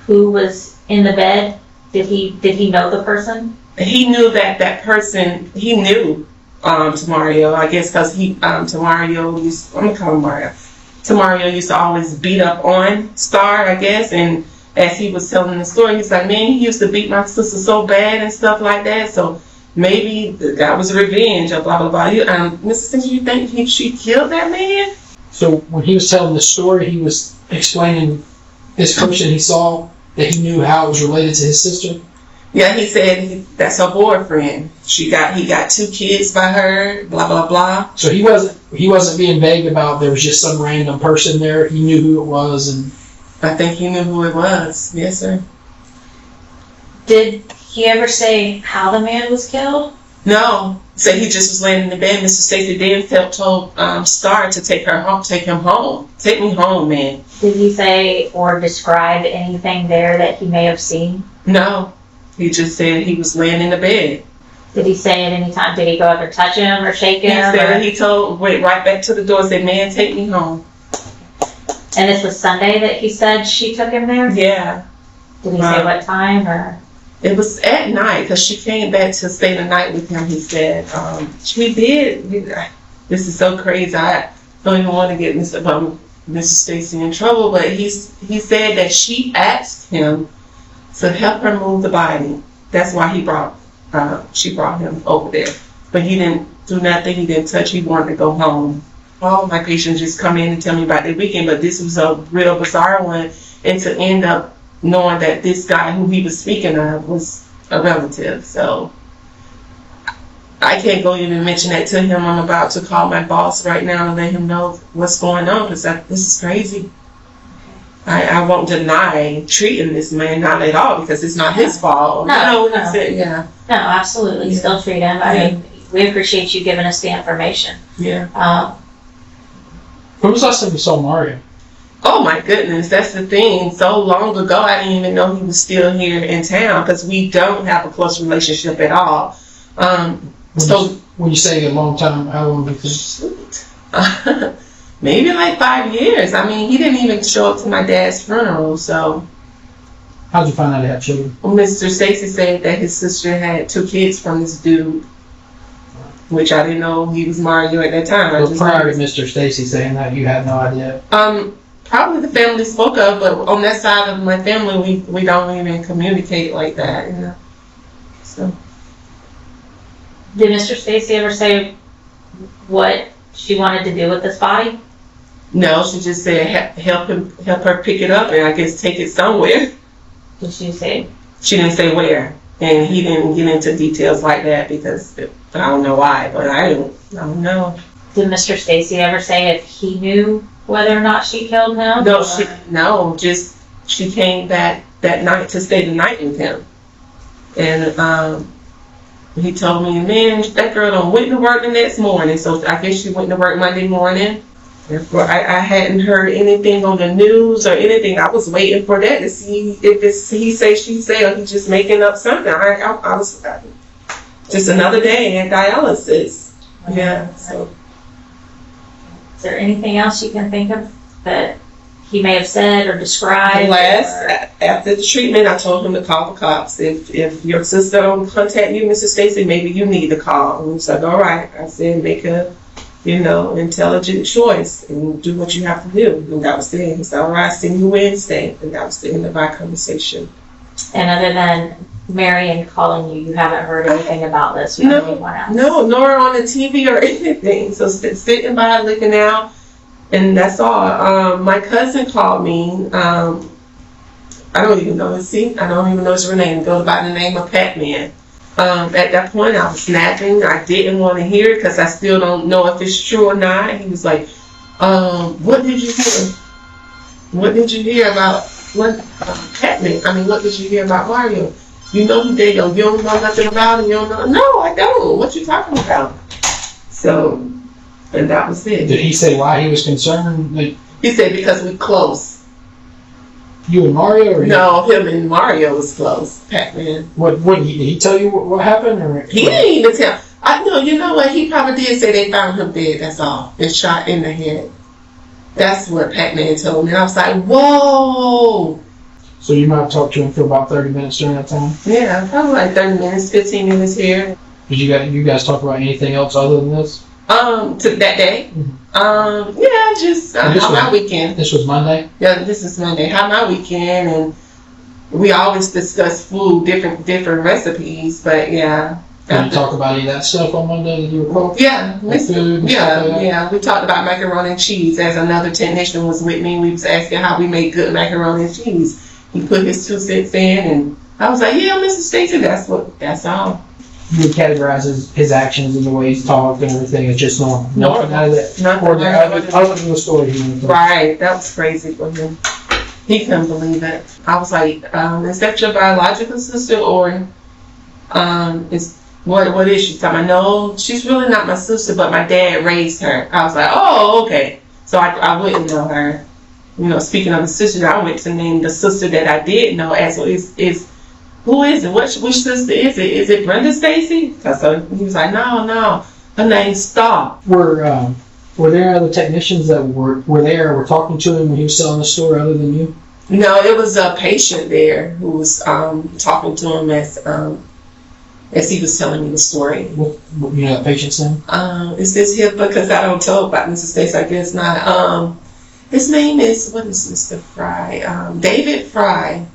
who was in the bed? Did he know the person? He knew that person. He knew Tomario, I guess, because Tomario used, I'm gonna call him Mario. Tomario used to always beat up on Star, I guess, and as he was telling the story, he's like, man, he used to beat my sister so bad and stuff like that. So maybe that was revenge or blah blah blah. Mr. Stacy, you think she killed that man? So when he was telling the story, he was explaining this person he saw, that he knew how it was related to his sister. Yeah, he said that's her boyfriend. He got 2 kids by her, blah blah blah. So he wasn't being vague about there was just some random person there. He knew who it was, and I think he knew who it was. Yes, sir. Did he ever say how the man was killed? No. Said he just was laying in the bed. Mr. Stacy then told Star to take him home. Take me home, man. Did he say or describe anything there that he may have seen? No. He just said he was laying in the bed. Did he say at any time, did he go up and touch him or shake him? He said went right back to the door and said, man, take me home. And this was Sunday that he said she took him there? Yeah. Did he say what time or? It was at night because she came back to stay the night with him, he said. She did. This is so crazy. I don't even want to get Mr. Stacy in trouble, but he said that she asked him to help her move the body. That's why she brought him over there. But he didn't do nothing. He didn't touch. He wanted to go home. All my patients just come in and tell me about their weekend, but this was a real bizarre one. And to end up knowing that this guy who he was speaking of was a relative. So I can't go even mention that to him. I'm about to call my boss right now and let him know what's going on because this is crazy. I won't deny treating this man, not at all, because it's not his fault. No. Yeah. No, absolutely. Yeah. Still treat him. I mean, we appreciate you giving us the information. Yeah. When was the last time you saw Mario? Oh my goodness, that's the thing. So long ago, I didn't even know he was still here in town because we don't have a close relationship at all. When you say a long time, how long do you think? Maybe like 5 years. I mean, he didn't even show up to my dad's funeral. So, how'd you find out he had children? Mr. Stacy said that his sister had 2 kids from this dude, which I didn't know he was Mario at that time. Well, prior to Mr. Stacy saying that, you had no idea. Probably the family spoke of, but on that side of my family, we don't even communicate like that, you know. So. Did Mr. Stacy ever say what she wanted to do with this body? No, she just said help her pick it up and I guess take it somewhere. Did she say? She didn't say where, and he didn't get into details like that because I don't know why, but I don't know. Did Mr. Stacy ever say if he knew whether or not she killed him? No, just she came back that night to stay the night with him, and he told me, man, that girl done went to work the next morning, so I guess she went to work Monday morning. Therefore, I hadn't heard anything on the news or anything. I was waiting for that to see if it's he say, she say, or he's just making up something. I was just another day at dialysis. Yeah. So. Is there anything else you can think of that he may have said or described? After the treatment, I told him to call the cops. If your sister don't contact you, Mrs. Stacy, maybe you need to call. And he said, all right. I said, make a, intelligent choice and do what you have to do. And that was it. He said, all right, see you Wednesday. And that was the end of our conversation. And other than Marion calling you haven't heard anything about this? No, nor on the TV or anything. So sitting by looking out, and that's all. My cousin called me. I don't even know his name. I don't even know his real name. Go by the name of Pac-Man. At that point, I was snapping. I didn't want to hear it because I still don't know if it's true or not. He was like, what did you hear? What did you hear about Pac-Man? I mean, what did you hear about Mario? You know who they go, you don't know nothing about him, you don't know. No, I don't. What you talking about? So, and that was it. Did he say why he was concerned? He said because we close. You and Mario? Or no, him and Mario was close. Pac-Man. What did he tell you what happened? Or he didn't even tell. I know. You know what? He probably did say they found him dead. That's all. Been shot in the head. That's what Pac-Man told me. And I was like, whoa. So you might have talked to him for about 30 minutes during that time? Yeah, probably like 30 minutes, 15 minutes here. Did you guys talk about anything else other than this? To that day? Mm-hmm. Yeah, just how my weekend. This was Monday? Yeah, this is Monday. How my weekend, and we always discuss food, different recipes, but yeah. Did you talk about any of that stuff on Monday that you recall? Yeah, like food and stuff like that? Yeah. We talked about macaroni and cheese as another technician was with me. We was asking how we make good macaroni and cheese. He put his 2 cents in, and I was like, yeah, Mr. Stacy, that's all. You would categorize his actions and the way he's talked and everything as just normal. Nothing out of that. Nothing. Or other than the story he went through. Right, that was crazy for him. He couldn't believe it. I was like, is that your biological sister, or what is she? I no, she's really not my sister, but my dad raised her. I was like, oh, okay. So I wouldn't know her. You know, speaking of the sister, I went to name the sister that I did know. Asked, who is it? Which sister is it? Is it Brenda Stacy? So he was like, no, her name's Star. Were there other technicians that were there, were talking to him when he was telling the story other than you? No, it was a patient there who was talking to him as he was telling me the story. What you know that patient's name? Is this him? Because I don't tell about Mrs. Stacy. I guess not. His name is, what is Mr. Fry? David Fry.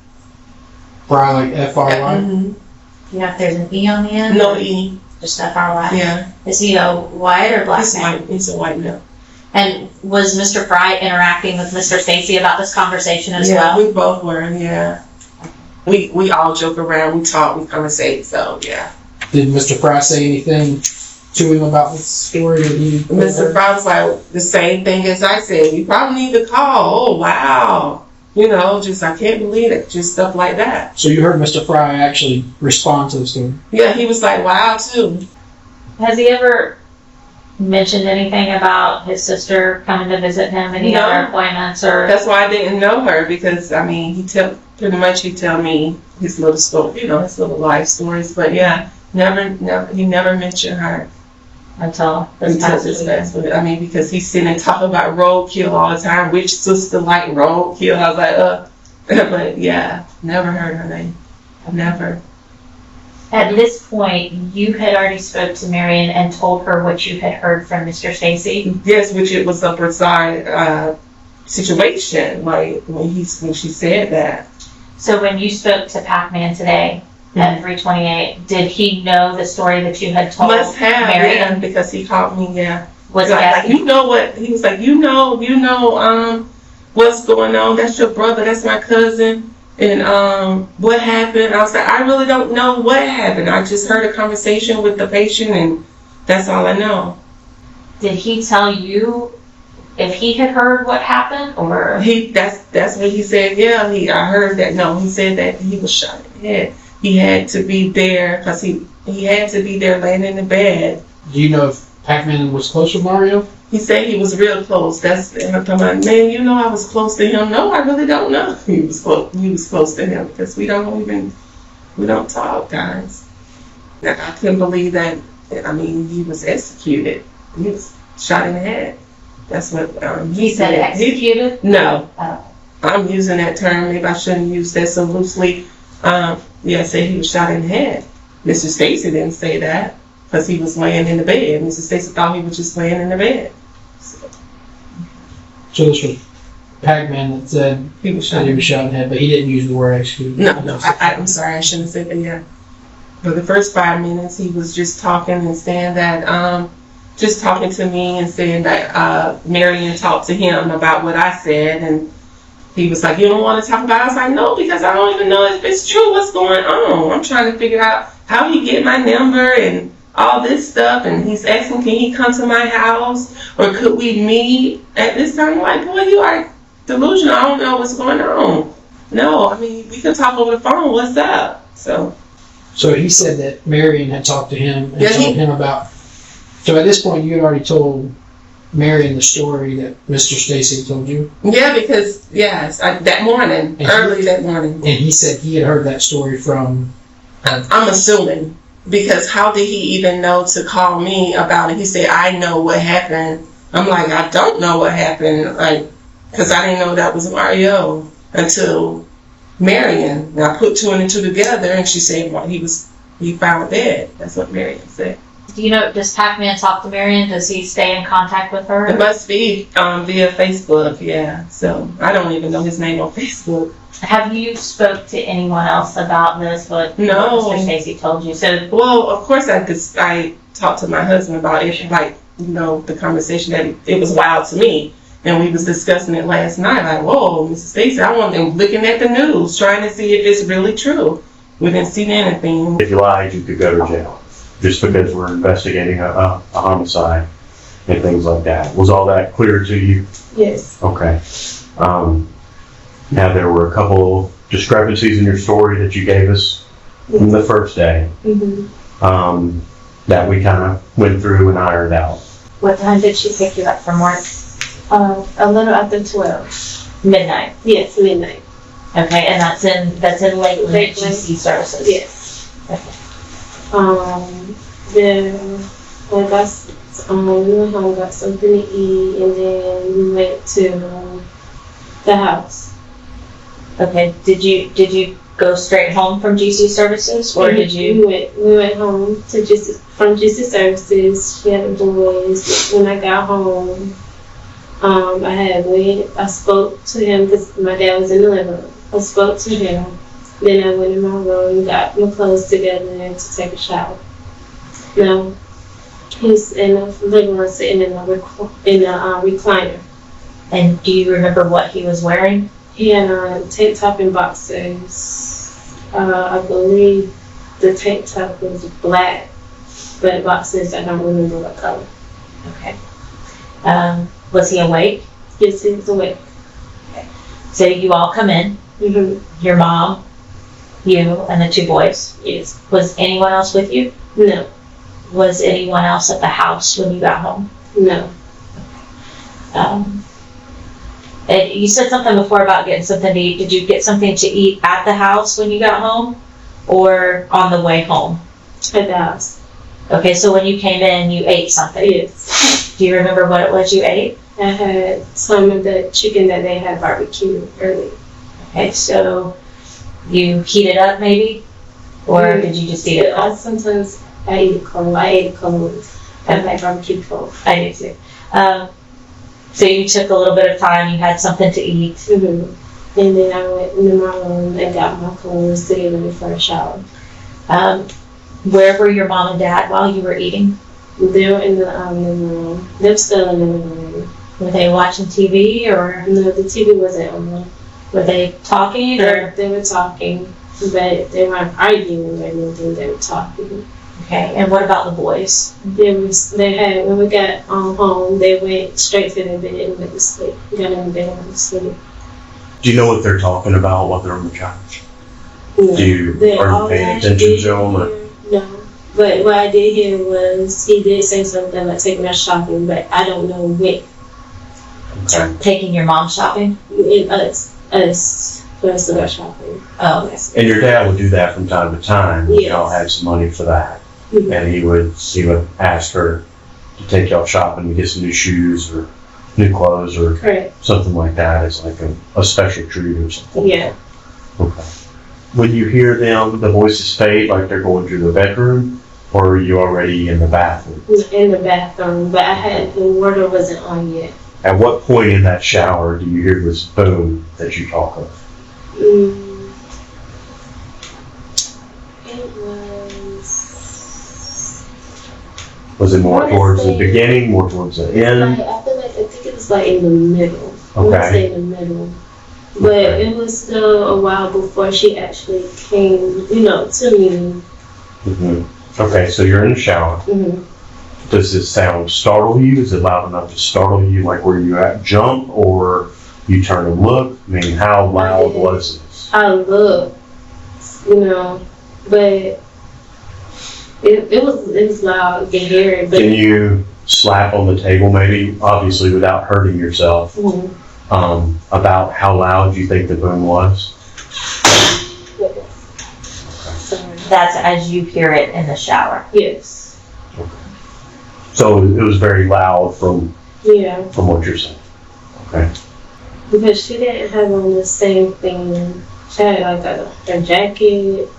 Fry, like F-R-Y? Mm-hmm. You know if there's an E on the end? No E. Just F-R-Y? Yeah. Is he a white or black man? He's a white male. And was Mr. Fry interacting with Mr. Stacy about this conversation as well? Yeah, we both were, yeah. We all joke around, we talk, we conversate, so yeah. Did Mr. Fry say anything to him about the story that he Mr. Fry was like the same thing as I said. You probably need to call. Oh, wow. You know, just I can't believe it. Just stuff like that. So you heard Mr. Fry actually respond to the story? Yeah, he was like, wow, too. Has he ever mentioned anything about his sister coming to visit him? Any other appointments or? That's why I didn't know her, because I mean, he'd tell me his little story, you know, his little life stories. But yeah, he never mentioned her Until this past week. I mean, because he's sitting and talking about roadkill all the time. Which sister like roadkill? I was like, but yeah, never heard her name. Never. At this point, you had already spoke to Marion and told her what you had heard from Mr. Stacy. Yes, which it was a bizarre situation. Like when she said that. So when you spoke to Pac-Man today at 328, did he know the story that you had told Must have, Marion? yeah, because he called me. Yeah. Was like, you know what? He was like, you know, what's going on? That's your brother. That's my cousin. And what happened? I was like, I really don't know what happened. I just heard a conversation with the patient, and that's all I know. Did he tell you if he had heard what happened, or That's what he said. Yeah, I heard that. No, he said that he was shot in the head. He had to be there because he had to be there laying in the bed. Do you know if Pac-Man was close with Mario? He said he was real close. And I'm talking about, man, you know I was close to him. No, I really don't know. He was close to him because we don't talk, guys. I couldn't believe that. I mean, he was executed. He was shot in the head. That's what he said. Executed? No, I'm using that term. Maybe I shouldn't use that so loosely. Yeah, say he was shot in the head. Mr. Stacy didn't say that because he was laying in the bed. Mr. Stacy thought he was just laying in the bed. So this was Pac-Man that said he was shot in the head, but he didn't use the word executed. No, I'm sorry, I shouldn't have said that. Yeah, for the first 5 minutes, he was just talking and saying that, just talking to me and saying that Marion talked to him about what I said, and he was like, "You don't want to talk about it?" I was like, "No, because I don't even know if it's true. What's going on? I'm trying to figure out how he get my number and all this stuff." And he's asking, "Can he come to my house, or could we meet at this time?" I'm like, "Boy, you are delusional. I don't know what's going on." No, I mean, we can talk over the phone. What's up? So he said that Marion had talked to him and told him about. So at this point, you had already told Marion the story that Mr. Stacy told you? Yeah, because, yes, that morning, early that morning. And he said he had heard that story from... I'm assuming, because how did he even know to call me about it? He said, "I know what happened." I'm like, I don't know what happened, like, because I didn't know that was Mario until Marion. And I put two and two together, and she said, well, he found dead. That's what Marion said. Do you know, does Pac-Man talk to Marion? Does he stay in contact with her? It must be via Facebook, yeah. So I don't even know his name on Facebook. Have you spoke to anyone else about this? What Mr. Stacy told you? So, well, of course I talked to my husband about it, like, you know, the conversation that it was wild to me. And we was discussing it last night, like, whoa, Mrs. Stacy, I want them looking at the news, trying to see if it's really true. We didn't see anything. If you lied, you could go to jail. Just because we're investigating a homicide and things like that. Was all that clear to you? Yes. Okay. Now, there were a couple discrepancies in your story that you gave us from the first day, that we kind of went through and ironed out. What time did she pick you up from work? A little after 12. Midnight. Yes, midnight. Okay, and that's in Lakeland Lakeland. GC Services. Yes. Then we went home, got something to eat, and then we went to the house. Okay, did you go straight home from GC Services, or did you? We went home from GC Services. She had the boys. When I got home, I spoke to him because my dad was in the living room. I spoke to him. Then I went in my room, got my clothes together, and to take a shower. Now, he was in the living room sitting in the recliner. And do you remember what he was wearing? He had on tank top and boxers. I believe the tank top was black, but boxers, I don't remember what color. Okay. Was he awake? Yes, he was awake. Okay. So you all come in. Mm-hmm. Your mom, you, and the two boys. Yes. Was anyone else with you? No. Was anyone else at the house when you got home? No. And you said something before about getting something to eat. Did you get something to eat at the house when you got home, or on the way home? At the house. Okay, so when you came in, you ate something. Yes. Do you remember what it was you ate? I had some of the chicken that they had barbecued earlier. Okay, so you heat it up maybe? Or did you just eat it cold? Sometimes I eat it cold. I ate it cold. I like barbecue cold. I do too. So you took a little bit of time, you had something to eat. Mm-hmm. And then I went into my room and got my clothes together for a shower. Where were your mom and dad while you were eating? They were in the living room. They were still in the living room. Were they watching TV, or? No, the TV wasn't on. Were they talking, or? They were talking, but they weren't arguing or anything. They were talking. Okay, and what about the boys? When we got home, they went straight to their bed and went to sleep. Got in bed and went to sleep. Do you know what they're talking about, what they're on the couch? No. Are you paying attention to them? Or? No. But what I did hear was he did say something about taking us shopping, but I don't know when. Okay. Taking your mom shopping? Us for us to go shopping. Oh, okay. And your dad would do that from time to time. Yes. Y'all had some money for that. Mm-hmm. And he would ask her to take y'all shopping to get some new shoes or new clothes or Correct. something like that as like a special treat or something. Yeah. Okay. When you hear them, the voices fade like they're going through the bedroom, or are you already in the bathroom? In the bathroom, but the water wasn't on yet. At what point in that shower do you hear this boom that you talk of? It Was it more towards the beginning, more towards the end? I think it was like in the middle. I would Okay. say in the middle. But Okay. it was still a while before she actually came, to me. Mm-hmm. Okay, so you're in the shower. Mm-hmm. Does this sound startle you? Is it loud enough to startle you, like where you at jump, or you turn and look? I mean, how loud was this? I looked, but it was loud. You can hear it, but Can you slap on the table, maybe, obviously without hurting yourself, about how loud you think the boom was? That's as you hear it in the shower. Yes. So it was very loud from Yeah. what you're saying. Okay. Because she didn't have on the same thing. She had like a jacket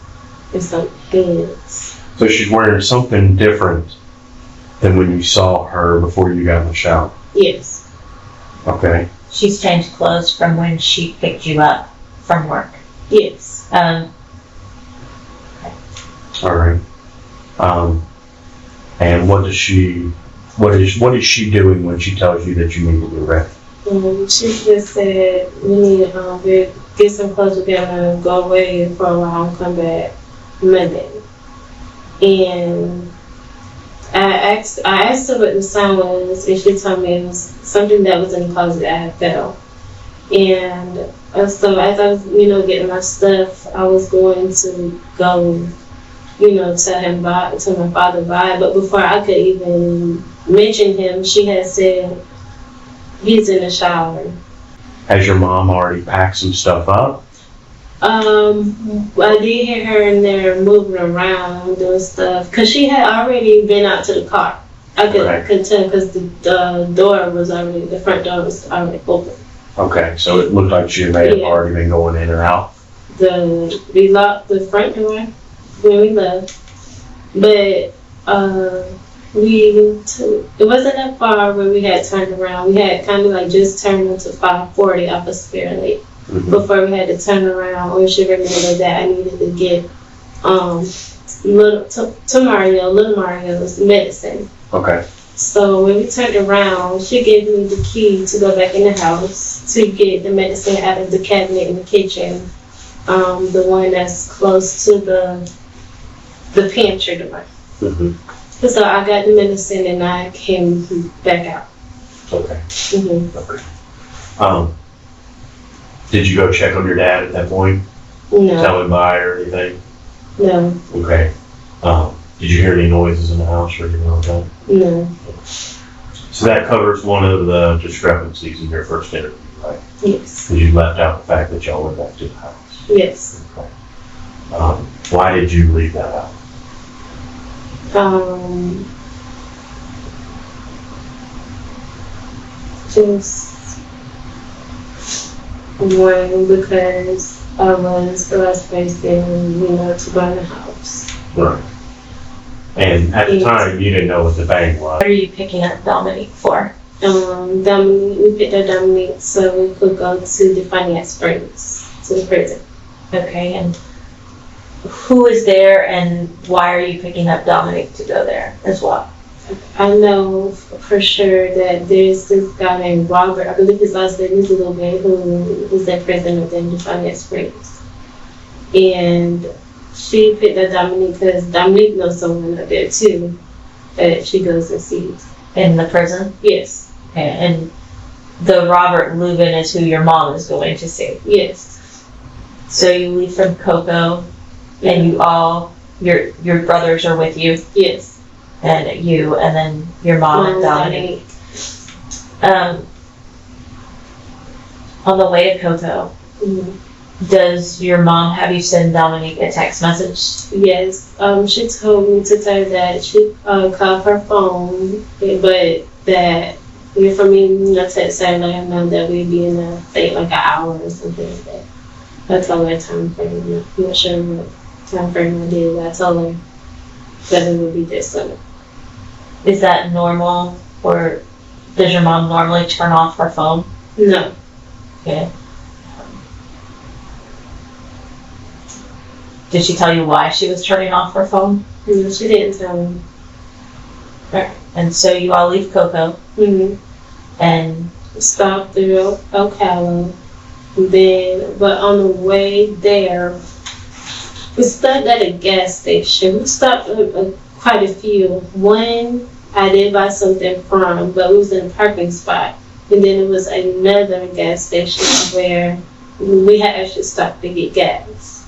and some pants. So she's wearing something different than when you saw her before you got in the shower. Yes. Okay. She's changed clothes from when she picked you up from work. Yes. All right. And what is she doing when she tells you that you need to be ready? She just said we need to get some clothes together and go away for a while and come back Monday. And I asked her what the sign was, and she told me it was something that was in the closet that I fell. And so as I was, getting my stuff, I was going to go, tell him bye, tell my father bye. But before I could even mention him, she had said, he's in the shower. Has your mom already packed some stuff up? I did hear her in there moving around, doing stuff, because she had already been out to the car. I could tell because the front door was already open. Okay, so it looked like she may have already been going in or out. We locked the front door when we left, but it wasn't that far where we had turned around. We had kind of like just turned into 540 off of Spirit Lake before we had to turn around. Or she remembered that I needed to get little Mario's medicine. Okay. So when we turned around, she gave me the key to go back in the house to get the medicine out of the cabinet in the kitchen, the one that's close to the pantry door. Mm-hmm. So I got the medicine and I came back out. Okay. Mm-hmm. Okay. Did you go check on your dad at that point? No. Tell him bye or anything? No. Okay. Did you hear any noises in the house or anything like that? No. So that covers one of the discrepancies in your first interview, right? Yes. Because you left out the fact that y'all went back to the house. Yes. Okay. Why did you leave that out? Just one, because I was the last person, to buy the house. Right. And at the time, you didn't know what the bank was. What are you picking up Dominique for? We picked up Dominique so we could go to the Finance Springs, to the prison. Okay, and who is there and why are you picking up Dominique to go there as well? I know for sure that there's this guy named Robert, I believe his last name is a little bit, who was in prison within the Finance Springs. And she picked up Dominique because Dominique knows someone up there too that she goes and sees. In the prison? Yes. Okay, and the Robert Lubin is who your mom is going to see? Yes. So you leave from Cocoa and you all, your brothers are with you? Yes. And you, and then your mom and Dominique. On the way to Cocoa, does your mom have you send Dominique a text message? Yes. She told me to tell her that she called her phone, but that for me, text her and let her know that we'd be in a state like an hour or something like that. I told her a time frame. I'm not sure what time frame I did, but I told her that it would be this summer. Is that normal, or does your mom normally turn off her phone? No. Okay. Did she tell you why she was turning off her phone? No, she didn't tell me. Right. And so you all leave Cocoa. And stopped through Ocala. Then, but on the way there, we stopped at a gas station. We stopped at quite a few. One I did buy something from, but it was in a parking spot. And then it was another gas station where we had actually stopped to get gas.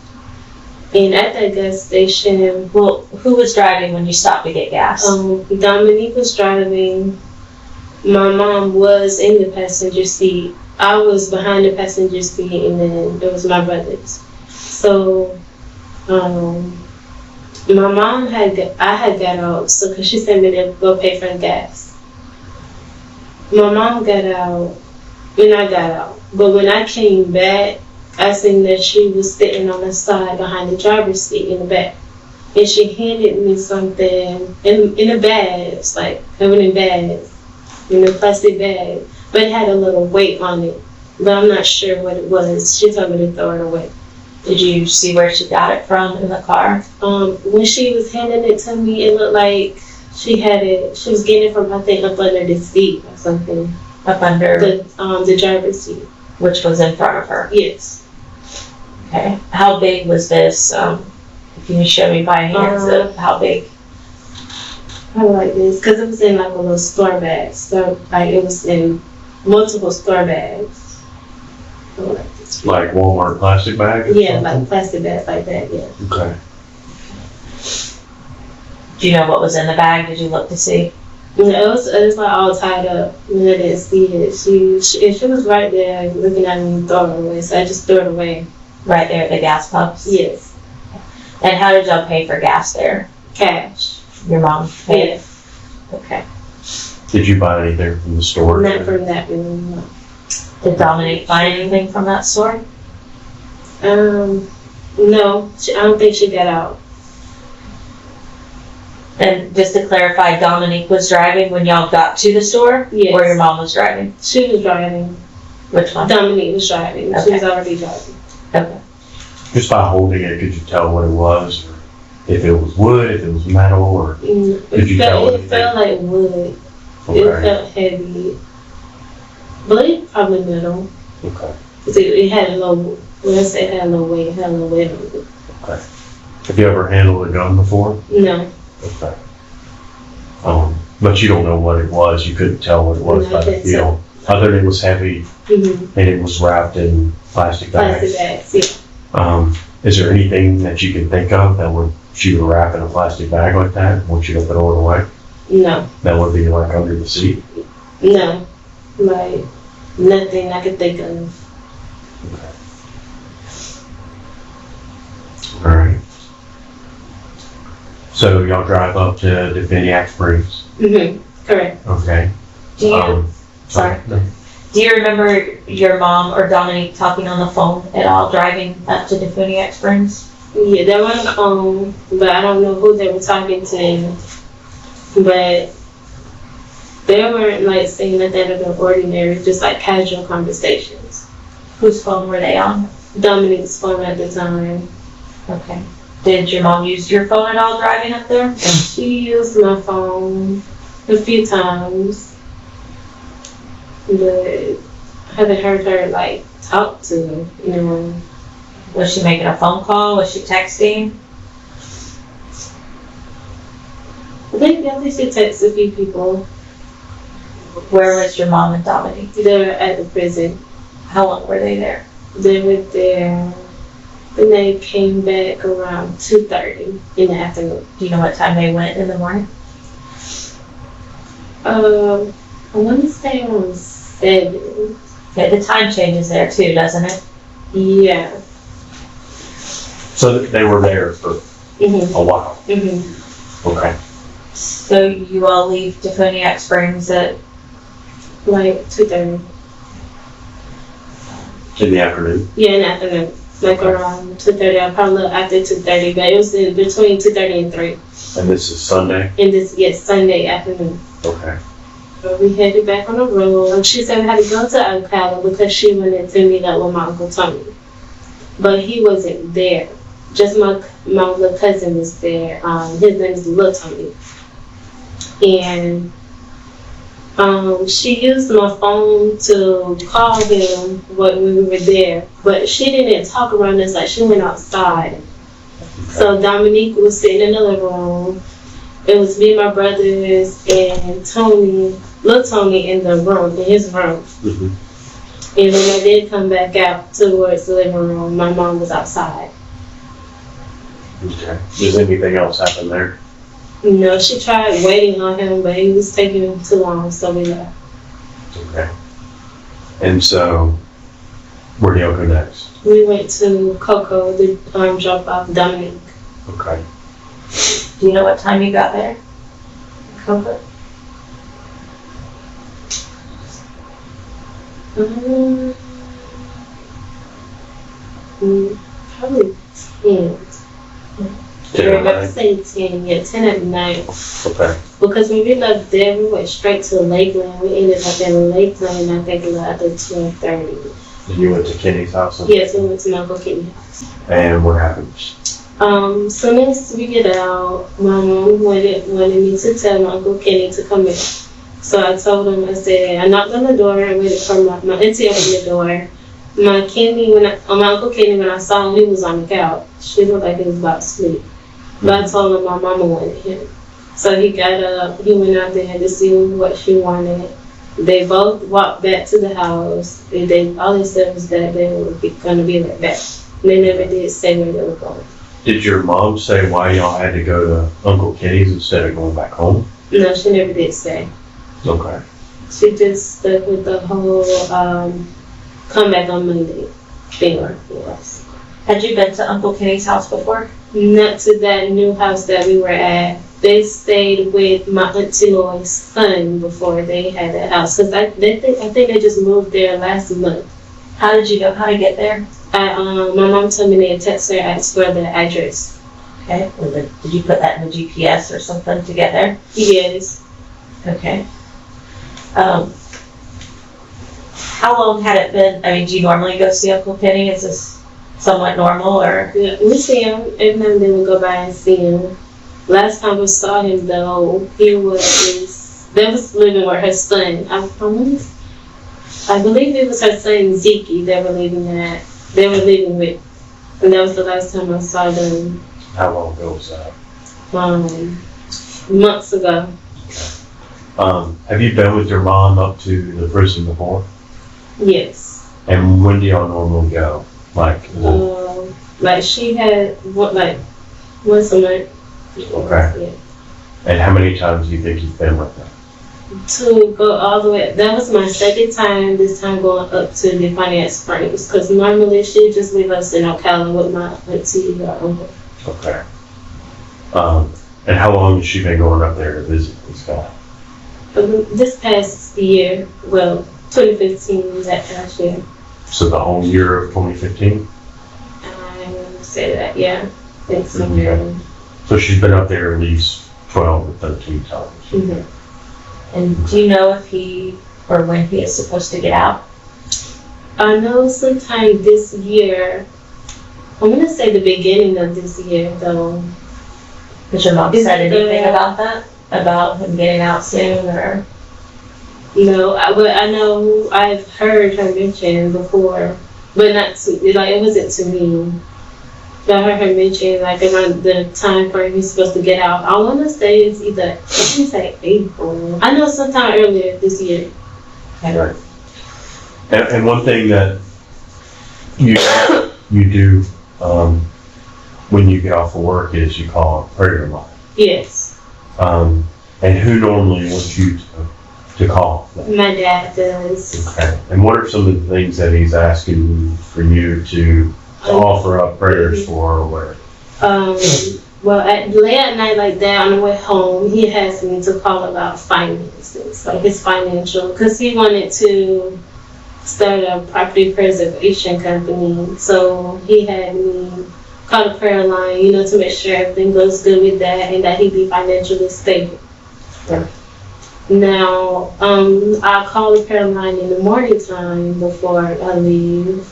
And at that gas station, well, who was driving when you stopped to get gas? Dominique was driving. My mom was in the passenger seat. I was behind the passenger seat, and then there was my brothers. So, my mom I had got out, so because she sent me to go pay for the gas. My mom got out, and I got out. But when I came back, I seen that she was sitting on the side behind the driver's seat in the back. And she handed me something in a bag. It's like covered in bags, in a plastic bag. But it had a little weight on it. But I'm not sure what it was. She told me to throw it away. Did you see where she got it from in the car? When she was handing it to me, it looked like she was getting it from, I think, up under the seat or something. Up under? The driver's seat. Which was in front of her? Yes. Okay. How big was this? Can you show me by hands of how big? Probably like this, because it was in like a little store bag. So like it was in multiple store bags. Like Walmart plastic bag? or Yeah, something? like plastic bags like that, yeah. Okay. Do you know what was in the bag? Did you look to see? Yeah, it was like all tied up, and I didn't see it. She was right there looking at me and throwing it away, so I just threw it away. Right there at the gas pumps? Yes, And how did y'all pay for gas there? cash. Your mom paid? Yeah, Okay. Did you buy anything from the store? not from that room, no. Did Dominique find anything from that store? No, I don't think she got out. And just to clarify, Dominique was driving when y'all got to the store? Yes. Or your mom was driving? She was driving. Which one? Dominique was driving. She Okay. was already driving. Okay. Just by holding it, could you tell what it was? Or if it was wood, if it was metal, or Did you tell It anything? felt like wood. It okay, felt heavy. But it probably metal. okay, 'Cause it had a low, when I say it had a low weight, it had a low weight on it. okay. Have you ever handled a gun before? No, Okay. But you don't know what it was. You couldn't tell what it was No, I by the couldn't feel. Other than it was heavy mm-hmm. and it was wrapped in plastic bags. Plastic bags, yeah. Is there anything that you can think of that would she would wrap in a plastic bag like that and want you to throw it away? No, That would be like under the seat. no, like nothing I could think of. All right. So y'all drive up to Definiac Springs. Mm-hmm. Correct. Okay. Do you, sorry. No. Do you remember your mom or Dominique talking on the phone at all, driving up to Defuniac Springs? Yeah, they were on the phone, but I don't know who they were talking to. But they weren't like saying nothing out of the ordinary, just like casual conversations. Whose phone were they on? Dominique's phone at the time. Okay. Did your mom use your phone at all driving up there? She used my phone a few times, but I haven't heard her like talk to them, you know. Was she making a phone call? Was she texting? I think at least she texted a few people. Where was your mom and Dominique? They were at the prison. How long were they there? They were there, and they came back around 2:30 in the afternoon. Do you know what time they went in the morning? I want to say around 7. Okay, the time changes there too, doesn't it? Yeah. So they were there for Mhm. a while. Mhm. Okay. So you all leave Defuniac Springs at, Like 2:30. In the afternoon. Yeah, in the afternoon. Like around 2:30. I probably left after 2:30, but it was in between 2:30 and 3. And this is Sunday. And this, yes, Sunday afternoon. Okay. So we headed back on the road. She said we had to go to Alcala because she wanted to meet up with my Uncle Tony. But he wasn't there. Just my little cousin was there. His name is Little Tony. And she used my phone to call him when we were there. But she didn't talk around us, like she went outside. So Dominique was sitting in the living room. It was me, my brothers, and Tony, Little Tony in the room, in his room. Mm-hmm. And when I did come back out towards the living room, my mom was outside. Okay. Does anything else happen there? You know, she tried waiting on him, but he was taking too long, so we left. Okay. And so, where do y'all go next? We went to Coco to drop off Dominique. Okay. do you know what time you got there? Coco? Probably 10. 10 at I night? say 10, yeah, 10 at night. Okay. Because when we left there, we went straight to Lakeland. We ended up in Lakeland, I think, after 12:30. And you went to Kenny's house? Yes, we went to my Uncle Kenny's house. And what happened? Soon as we get out, my mom wanted me to tell my Uncle Kenny to come in. So I told him, I said, I knocked on the door and waited for my auntie opened the door. My Uncle Kenny, when I saw him, he was on the couch. She looked like he was about to sleep. But I told him my mama wanted him. So he got up, he went out there to see what she wanted. They both walked back to the house. All they said was that they were going to be right back. They never did say where they were going. Did your mom say why y'all had to go to Uncle Kenny's instead of going back home? No, she never did say. Okay. She just stuck with the whole come back on Monday thing. Yes. Had you been to Uncle Kenny's house before? Not to that new house that we were at. They stayed with my auntie Loy's son before they had that house. Cause I think they just moved there last month. How did you know how to get there? My mom told me they text her, asked for the address. Okay. Did you put that in the GPS or something to get there? Yes. Okay. How long had it been? I mean, do you normally go see Uncle Kenny? Is this somewhat normal or? Yeah, we see him. Every now and then we go by and see him. Last time we saw him though, they was living with her son. I believe it was her son Zeke they were living with. And that was the last time I saw them. How long ago was that? Months ago. Have you been with your mom up to the prison before? Yes. And when do y'all normally go? Like she had once a month. Okay. Yeah. And how many times do you think you've been with them? To go all the way, that was my second time, this time going up to the Finance Springs, because normally she just leave us in Ocala with my auntie or uncle. Okay. And how long has she been going up there to visit this guy? This past year, well, 2015 was that past year. So the whole year of 2015? I would say that, yeah. I think so. Okay. So she's been up there at least 12 or 13 times. Mm-hmm. And do you know if he or when he is supposed to get out? I know sometime this year. I'm gonna say the beginning of this year, though. Did your mom said anything about that? About him getting out soon, or? No, I know I've heard her mention before, but not to, it wasn't to me. I heard her mention around the time frame he's supposed to get out. I want to say it's either, April. I know sometime earlier this year. Right. And one thing that you do when you get off of work is you call a prayer line. Yes. And who normally wants you to call? My dad does. Okay. And what are some of the things that he's asking for you to offer up prayers for or whatever? Well, late at night like that on the way home, he asked me to call about finances, like his financial, because he wanted to start a property preservation company. So he had me call the prayer line, to make sure everything goes good with that and that he be financially stable. Yeah. Now, I call the prayer line in the morning time before I leave.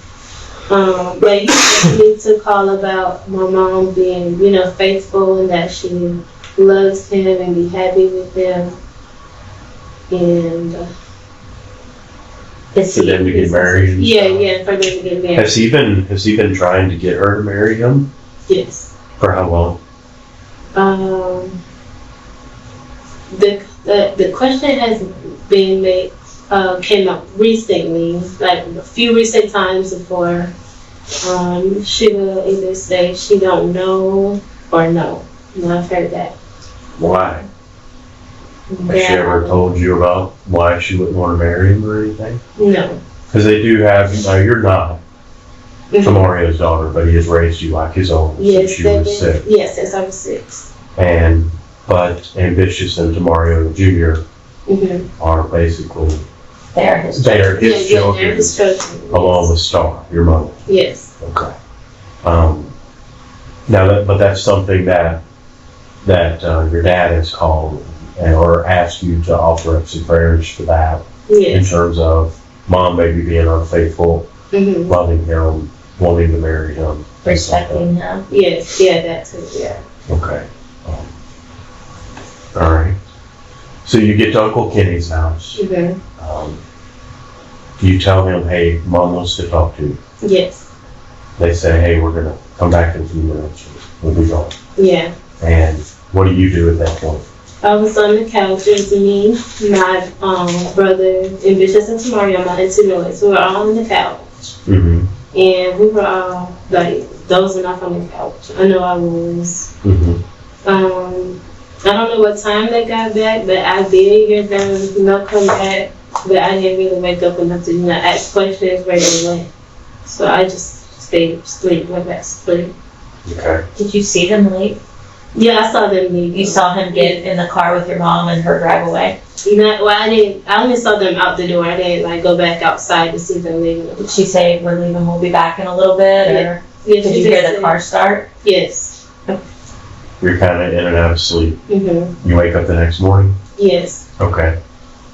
But he asked me to call about my mom being, faithful and that she loves him and be happy with him. And for them to get married. Yeah, for them to get married. Has he been trying to get her to marry him? Yes. For how long? The question has been made. Came up recently, like a few recent times before. She will either say she don't know or no. I've heard that. Why? Has she ever told you about why she wouldn't want to marry him or anything? No. Because they do have, you're not Tomario's daughter, but he has raised you like his own since she was 6. Yes, since I was 6. But Ambitious and Tomario Jr. are basically They're his children, they're his children. Along with Star, your mother. Yes. Okay. But that's something that your dad has called or asked you to offer up some prayers for that. Yes. In terms of mom maybe being unfaithful, loving him, wanting to marry him, respecting him. Yes. Yeah, that too. Yeah. Okay. All right. So you get to Uncle Kenny's house. You tell him, hey, mom wants to talk to you. Yes. They say, hey, we're going to come back in a few minutes. We'll be gone. Yeah. And what do you do at that point? I was on the couch. It was me, my brother, and Bishop and Tomario, my auntie Noise. We were all on the couch. Mm-hmm. And we were all like dozing off on the couch. I know I was. Mm-hmm. I don't know what time they got back, but I did hear them come back. But I didn't really wake up enough to ask questions where they went. So I just stayed asleep, went back to sleep. Okay. Did you see them leave? Yeah, I saw them leave. You saw him get in the car with your mom and her drive away? I didn't. I only saw them out the door. I didn't go back outside to see them leaving. Did she say, we're leaving, we'll be back in a little bit? Or Yeah, did you hear the car start? Yes. You're kind of in and out of sleep. Mm-hmm. You wake up the next morning? Yes. Okay.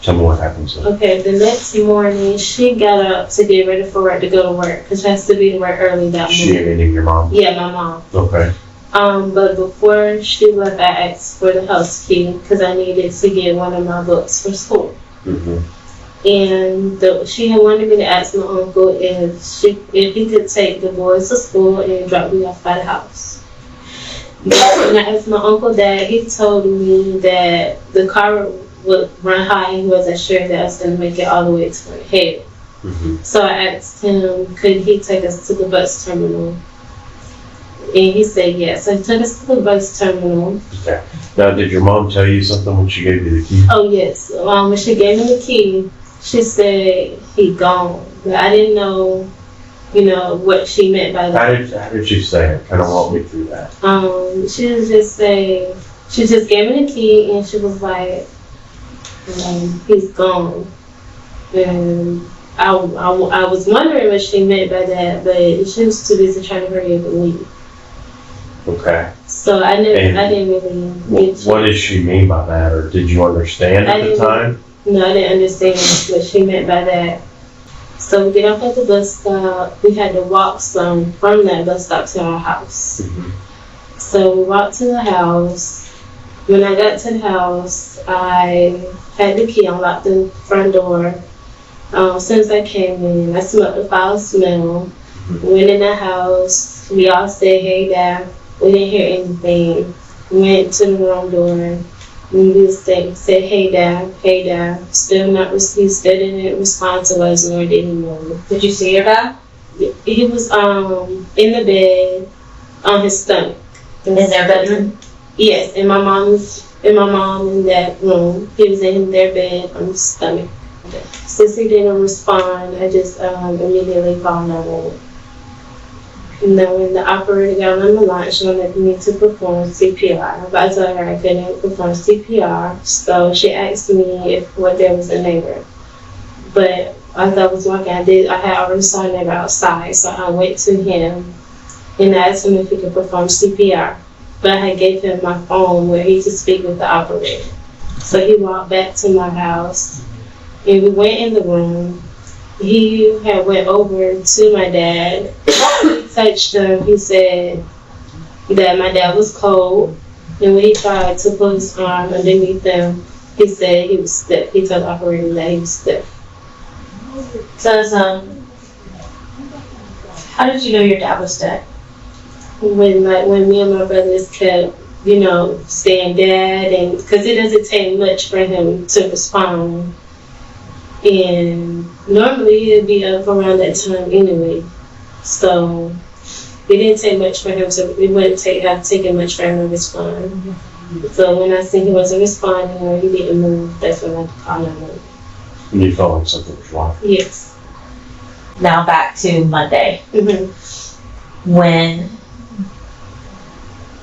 Tell me what happens then. Okay, the next morning, she got up to get ready for work, to go to work, because she has to be to work early that morning. She meaning your mom? Yeah, my mom. Okay. But before she left, I asked for the house key, because I needed to get one of my books for school. Mm-hmm. And she had wanted me to ask my uncle if he could take the boys to school and drop me off by the house. But when I asked my uncle that, he told me that the car would run high. He wasn't sure that I was going to make it all the way to my head. Mm-hmm. So I asked him, could he take us to the bus terminal? And he said yes. So he took us to the bus terminal. Okay. Now, did your mom tell you something when she gave you the key? Oh, yes. When she gave me the key, she said he gone. But I didn't know, what she meant by that. How did she say it? Kind of walk me through that. She was just saying, she just gave me the key and she was like, he's gone. And I was wondering what she meant by that, but she was too busy trying to hurry up and leave. Okay. So I didn't really. What did she mean by that, or did you understand at the time? No, I didn't understand what she meant by that. So we get off at the bus stop. We had to walk from that bus stop to our house. Mm-hmm. So we walked to the house. When I got to the house, I had the key, unlocked the front door. As soon as I came in, I smelled the foul smell. Went in the house. We all said, hey, Dad. We didn't hear anything. Went to the room door. We said, hey, Dad. He still didn't respond to us, nor did he move. Did you see your dad? He was in the bed on his stomach. In their bedroom? Yes, and my mom in that room. He was in their bed on his stomach. Since he didn't respond, I just immediately called 911. And then when the operator got on the line, she wanted me to perform CPR. But I told her I couldn't perform CPR, so she asked me what there was a neighbor. But as I was walking, I had already saw a neighbor outside, so I went to him and asked him if he could perform CPR. But I gave him my phone where he could speak with the operator. So he walked back to my house, and we went in the room. He had went over to my dad. He touched him. He said that my dad was cold, and when he tried to put his arm underneath him, he said he was stiff. He told the operator that he was stiff. So, how did you know your dad was dead? When me and my brothers kept, saying Dad, and because it doesn't take much for him to respond. And normally it'd be up around that time anyway. So it didn't take much for him it wouldn't have taken much for him to respond. So when I seen he wasn't responding or he didn't move, that's when I called him. And you felt like something was wrong? Yes. Now back to Monday. Mm-hmm. When,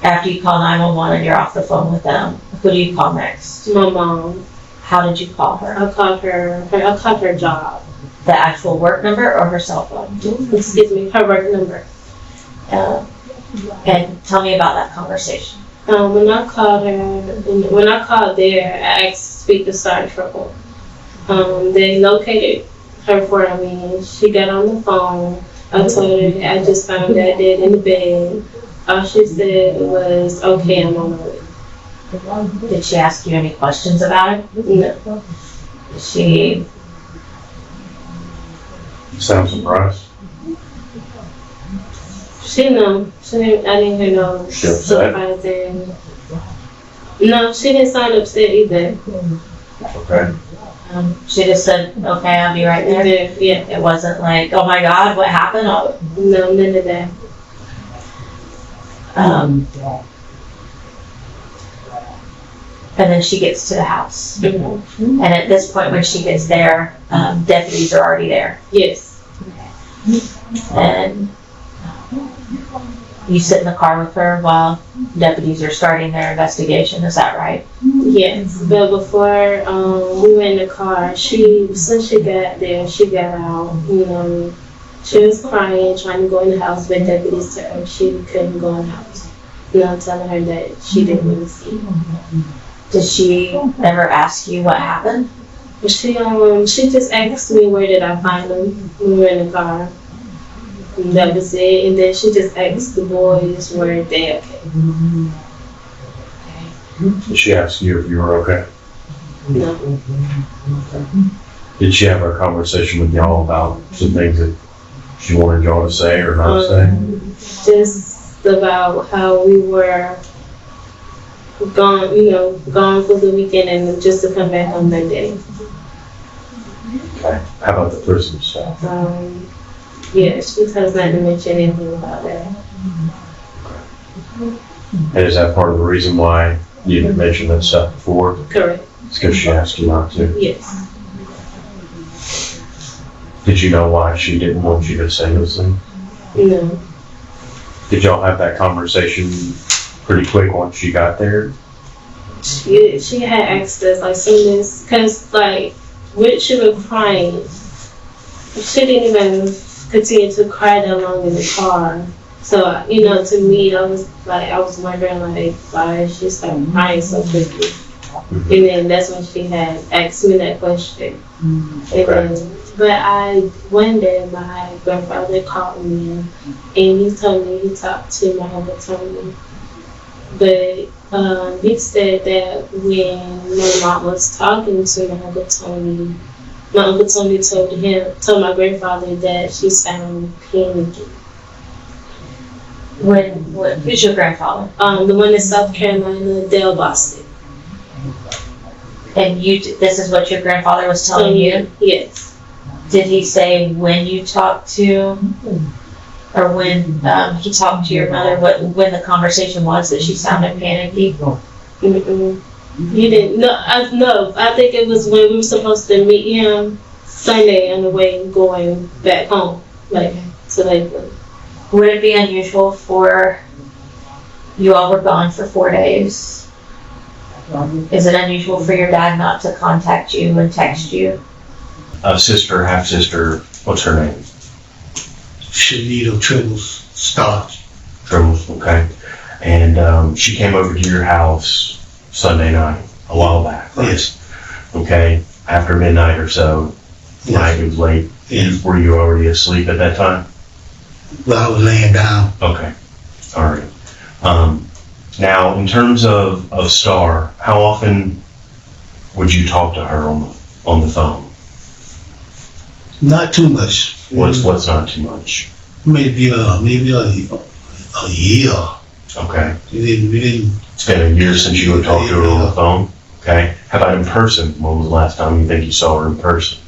after you call 911 and you're off the phone with them, who do you call next? My mom. How did you call her? I called her job. The actual work number or her cell phone? Excuse me, her work number. And tell me about that conversation. When I called there, I asked to speak to Sergeant Tribble. They located her for me. She got on the phone. I told her that I just found that dead in the bed. All she said was, okay, I'm on my way. Did she ask you any questions about it? No. She... You sound surprised? I didn't hear no She upset? surprising. No, she didn't sound upset either. Okay. She just said, okay, I'll be right there. Yeah. It wasn't like, oh my God, what happened? Oh, No, none of that. And then she gets to the house. And at this point, when she gets there, deputies are already there. Yes. And you sit in the car with her while deputies are starting their investigation. Is that right? Yes. But before we went in the car, since she got there, she got out, she was crying, trying to go in the house, but deputies told her she couldn't go in the house. Telling her that she didn't want to see. Did she ever ask you what happened? She just asked me where did I find them when we were in the car. And that was it. And then she just asked the boys were they okay. Did she ask you if you were okay? No. Did she have a conversation with y'all about some things that she wanted y'all to say or not say? Just about how we were gone for the weekend and just to come back on Monday. Okay. How about the prison stuff? Yeah, she tells us not to mention anything about that. And is that part of the reason why you didn't mention that stuff before? Correct. It's because she asked you not to. Yes. Did you know why she didn't want you to say those things? No. Did y'all have that conversation pretty quick once she got there? She had asked us like this because when she was crying, she didn't even continue to cry that long in the car. So to me, I was wondering why she started crying so quickly. And then that's when she had asked me that question. But one day my grandfather called me and he told me he talked to my Uncle Tony. But he said that when my mom was talking to my Uncle Tony told my grandfather that she sounded panicky. Who's your grandfather? The one in South Carolina, Dale Boston. And this is what your grandfather was telling you? Yes. Did he say when you talked to, or when he talked to your mother, when the conversation was that she sounded panicky? Mm-mm. He didn't. No, I think it was when we were supposed to meet him Sunday on the way going back home, to Lakewood. Would it be unusual for you all were gone for 4 days? Is it unusual for your dad not to contact you and text you? Sister, half-sister, what's her name? Tribble's Starch. Tribble, okay. And she came over to your house Sunday night, a while back, right? Yes. Okay, after midnight or so, night was late. Yes. Were you already asleep at that time? Well, I was laying down. Okay, all right. Now, in terms of Star, how often would you talk to her on the phone? Not too much. What's not too much? Maybe a year. Okay. We didn't. It's been a year since you would talk to her on the phone. Okay. How about in person? When was the last time you think you saw her in person?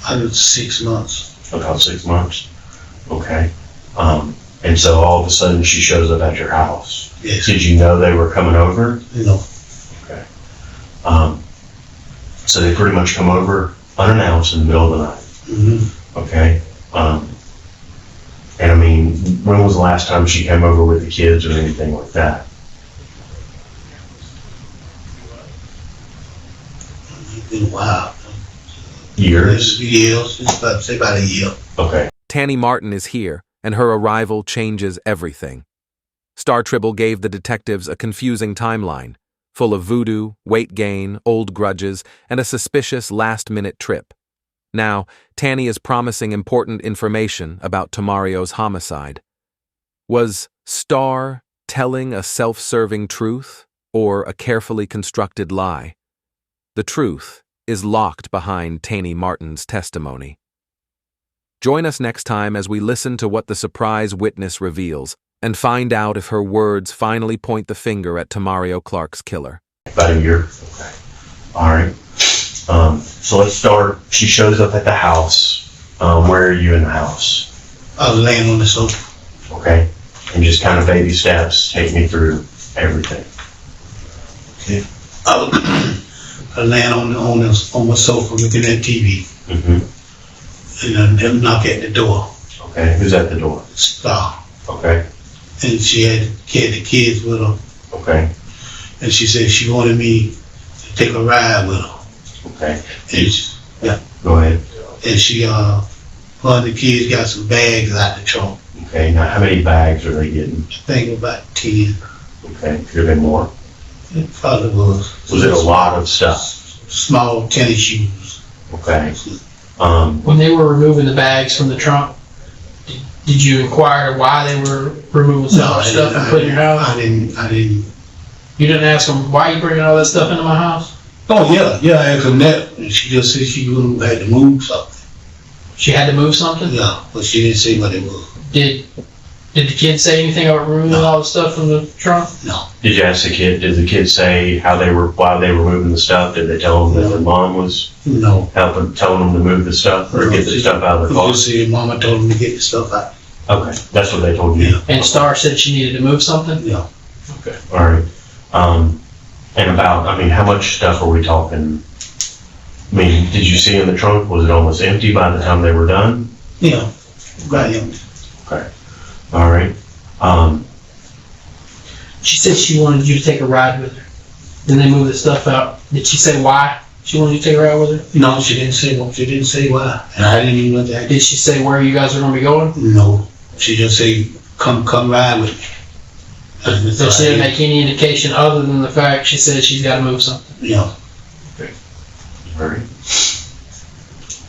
I was 6 months. About 6 months. Okay. And so all of a sudden she shows up at your house. Yes. Did you know they were coming over? No. Okay. So they pretty much come over unannounced in the middle of the night. Mm-hmm. Okay. And I mean, when was the last time she came over with the kids or anything like that? It's been a while. Years? Years. Say about a year. Okay. Tanny Martin is here, and her arrival changes everything. Star Tribble gave the detectives a confusing timeline, full of voodoo, weight gain, old grudges, and a suspicious last-minute trip. Now, Tanny is promising important information about Tomario's homicide. Was Star telling a self-serving truth or a carefully constructed lie? The truth is locked behind Tanny Martin's testimony. Join us next time as we listen to what the surprise witness reveals and find out if her words finally point the finger at Tomario Clark's killer. About a year? Okay. All right. So let's start. She shows up at the house. Where are you in the house? I was laying on the sofa. Okay. And just kind of baby steps, take me through everything. Okay. I was laying on my sofa looking at TV. Mm-hmm. And I knock at the door. Okay. Who's at the door? Star. Okay. And she had the kids with her. Okay. And she said she wanted me to take a ride with her. Okay. And she, Go ahead. and she one of the kids got some bags out the trunk. Okay. Now, how many bags are they getting? I think about 10. Okay. Could have been more. It probably was. Was it a lot of stuff? Small tennis shoes. Okay. When they were removing the bags from the trunk, did you inquire why they were removing so much stuff and putting in your house? I didn't. You didn't ask them, why are you bringing all that stuff into my house? Oh, yeah, I asked her that, and she just said she had to move something. She had to move something? Yeah, but she didn't say what it was. Did the kid say anything about removing all the stuff from the trunk? No. Did you ask the kid? Did the kid say why they were moving the stuff? Did they tell them that their mom was No. telling them to move the stuff or get the stuff out of the car? Just said Mama told him to get the stuff out. Okay, that's what they told you. Yeah. And Star said she needed to move something? Yeah. Okay, all right. And how much stuff are we talking? I mean, did you see in the trunk? Was it almost empty by the time they were done? Yeah. Right. Yeah. Okay, all right. She said she wanted you to take a ride with her. Then they moved the stuff out. Did she say why she wanted you to take a ride with her? No, she didn't say why, and I didn't even know that. Did she say where you guys are going to be going? No. She just said, "Come ride with me." So she didn't make any indication other than the fact she said she's got to move something. Yeah. All right.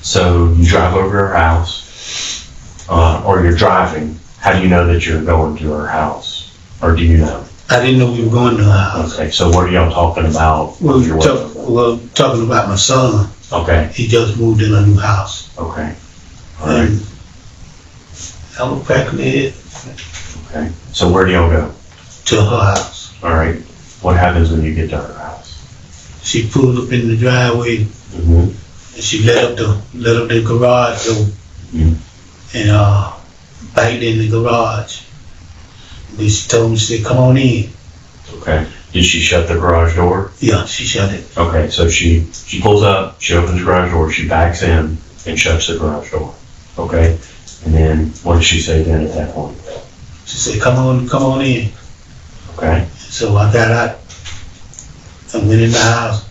So you drive over to her house, or you're driving. How do you know that you're going to her house, or do you know? I didn't know we were going to her house. Okay. So what are y'all talking about? Talking about my son. Okay. He just moved in a new house. Okay. All right. And I was packing it Okay. So where do y'all go? to her house. All right. What happens when you get to her house? She pulled up in the driveway Mm-hmm. and she let up the garage door Mhm. and backed in the garage. And then she told me, she said, "Come on in." Okay. Did she shut the garage door? Yeah, she shut it. Okay. So she pulls up, she opens the garage door, she backs in and shuts the garage door. Okay. And then what did she say then at that point? She said, come on in." Okay. So I got out and went in the house.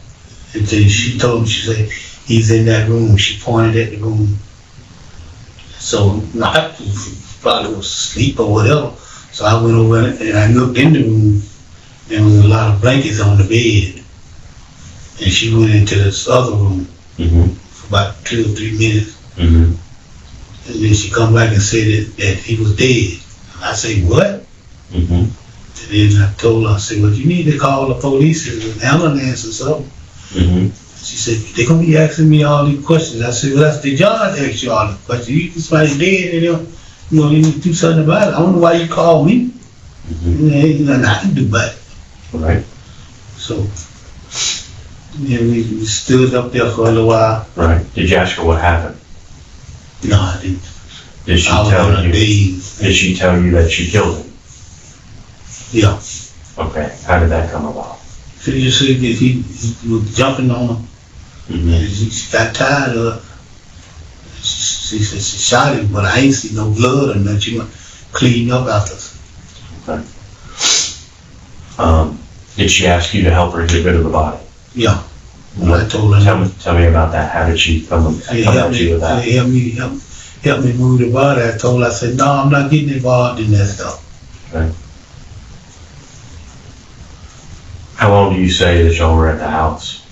And then she told me, she said, "He's in that room." She pointed at the room. So I probably was asleep or whatever. So I went over and I looked in the room. There was a lot of blankets on the bed. And she went into this other room Mm-hmm. for about 2 or 3 minutes. Mm-hmm. And then she come back and said that he was dead. I said, "What?" Mm-hmm. And then I told her, I said, "Well, you need to call the police or an ambulance or something." Mm-hmm. She said, "They're going to be asking me all these questions." I said, "Well, that's the judge asked you all the questions. You somebody's dead and you need to do something about it. I don't know why you called me. Mm-hmm. Ain't nothing I can do about it." Right. So then we stood up there for a little while. Right. Did you ask her what happened? No, I didn't. Did she I was tell on a you? daze. Did she tell you that she killed him? Yeah. Okay. How did that come about? She just said that he was jumping on her. Mm-hmm. And she got tired of it. She said she shot him, but I ain't see no blood or nothing. She went clean up after us. Okay. Did she ask you to help her get rid of the body? Yeah. And I told her, Tell me about that. How did she come at you with that? help me move the body. I told her, I said, "No, I'm not getting involved in that stuff." Okay. How long do you say that y'all were at the house?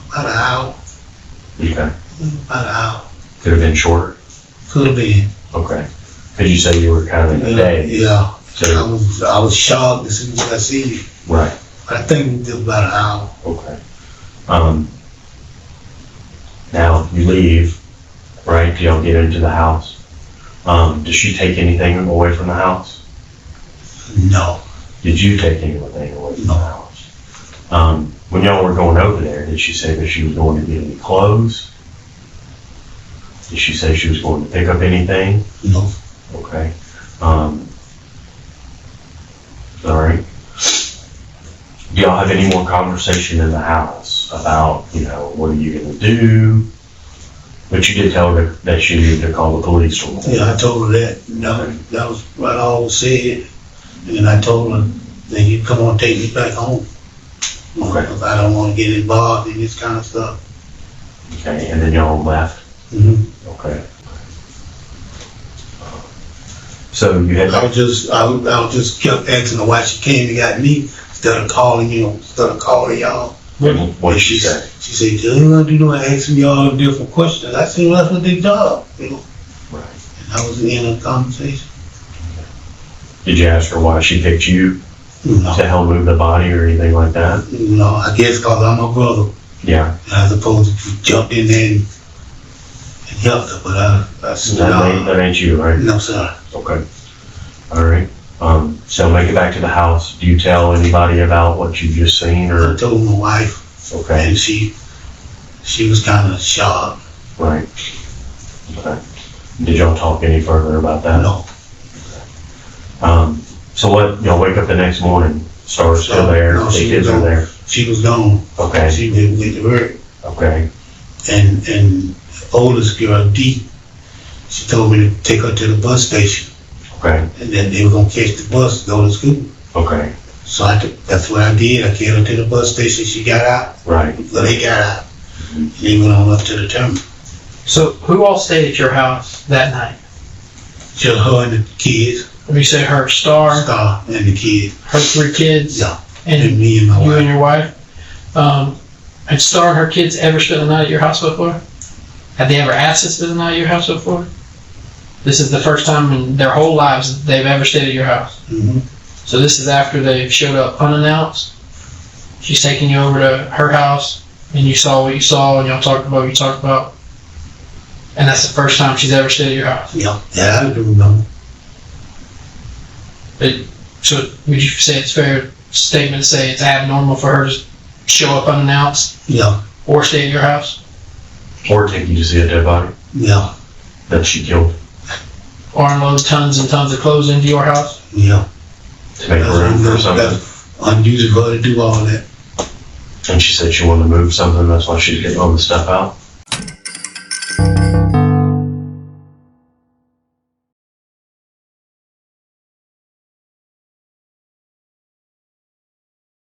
About an hour. Okay. About an hour. Could have been shorter? Could have been. Okay. Because you say you were kind of in a day. Yeah. So, I was shocked as soon as I seen it. right. But I think it was about an hour. Okay. Now you leave, right? Do y'all get into the house? Does she take anything away from the house? No. Did you take anything away from the house? When y'all were going over there, did she say that she was going to get any clothes? Did she say she was going to pick up anything? No. Okay. All right. Do y'all have any more conversation in the house about, what are you going to do? But you did tell her that she needed to call the police or whatever. Yeah, I told her that. No, that was what I always said. And I told her, then you come on, take me back home. Okay. Because I don't want to get involved in this kind of stuff. Okay, and then y'all left? Mm-hmm. Okay. So you had... I was just kept asking her why she came and got me instead of calling y'all. What did she say? She said, "You don't want to do no asking y'all different questions." I said, "Well, that's what they job, Right. And I was in the end of the conversation. Did you ask her why she picked you No. to help move the body or anything like that? No, I guess because I'm her brother. Yeah. And I supposed to jump in there and help her, but I said, That ain't you, right? No, sir. Okay. All right. So make it back to the house. Do you tell anybody about what you've just seen, I or? told my wife, Okay. and she was kind of shocked. Right. Okay. Did y'all talk any further about that? No. So what, y'all wake up the next morning, Star's still there, No, the she kids was are gone. there? She was gone. Okay. She went to work. Okay. And oldest girl, D, she told me to take her to the bus station. Okay. And then they were gonna catch the bus, go to school. Okay. So that's what I did. I carried her to the bus station. She got out. Right. Well, they got out. And they went on up to the terminal. So who all stayed at your house that night? Just her and the kids. When you say her, Star, Star and the kids. her 3 kids, Yeah. and And me and my you wife. and your wife. Had Star and her kids ever spent the night at your house before? Had they ever asked to spend the night at your house before? This is the first time in their whole lives that they've ever stayed at your house. Mm-hmm. So this is after they showed up unannounced. She's taking you over to her house, and you saw what you saw, and y'all talked about what you talked about. And that's the first time she's ever stayed at your house. Yeah. Yeah, I do remember. So would you say it's a fair statement to say it's abnormal for her to show up unannounced Yeah. or stay at your house? Or take you to see a dead body Yeah. that she killed Or unload tons and tons of clothes into your house? Yeah. to make room for something? That's unusual for her to do all that. And she said she wanted to move something, that's why she's getting all the stuff out?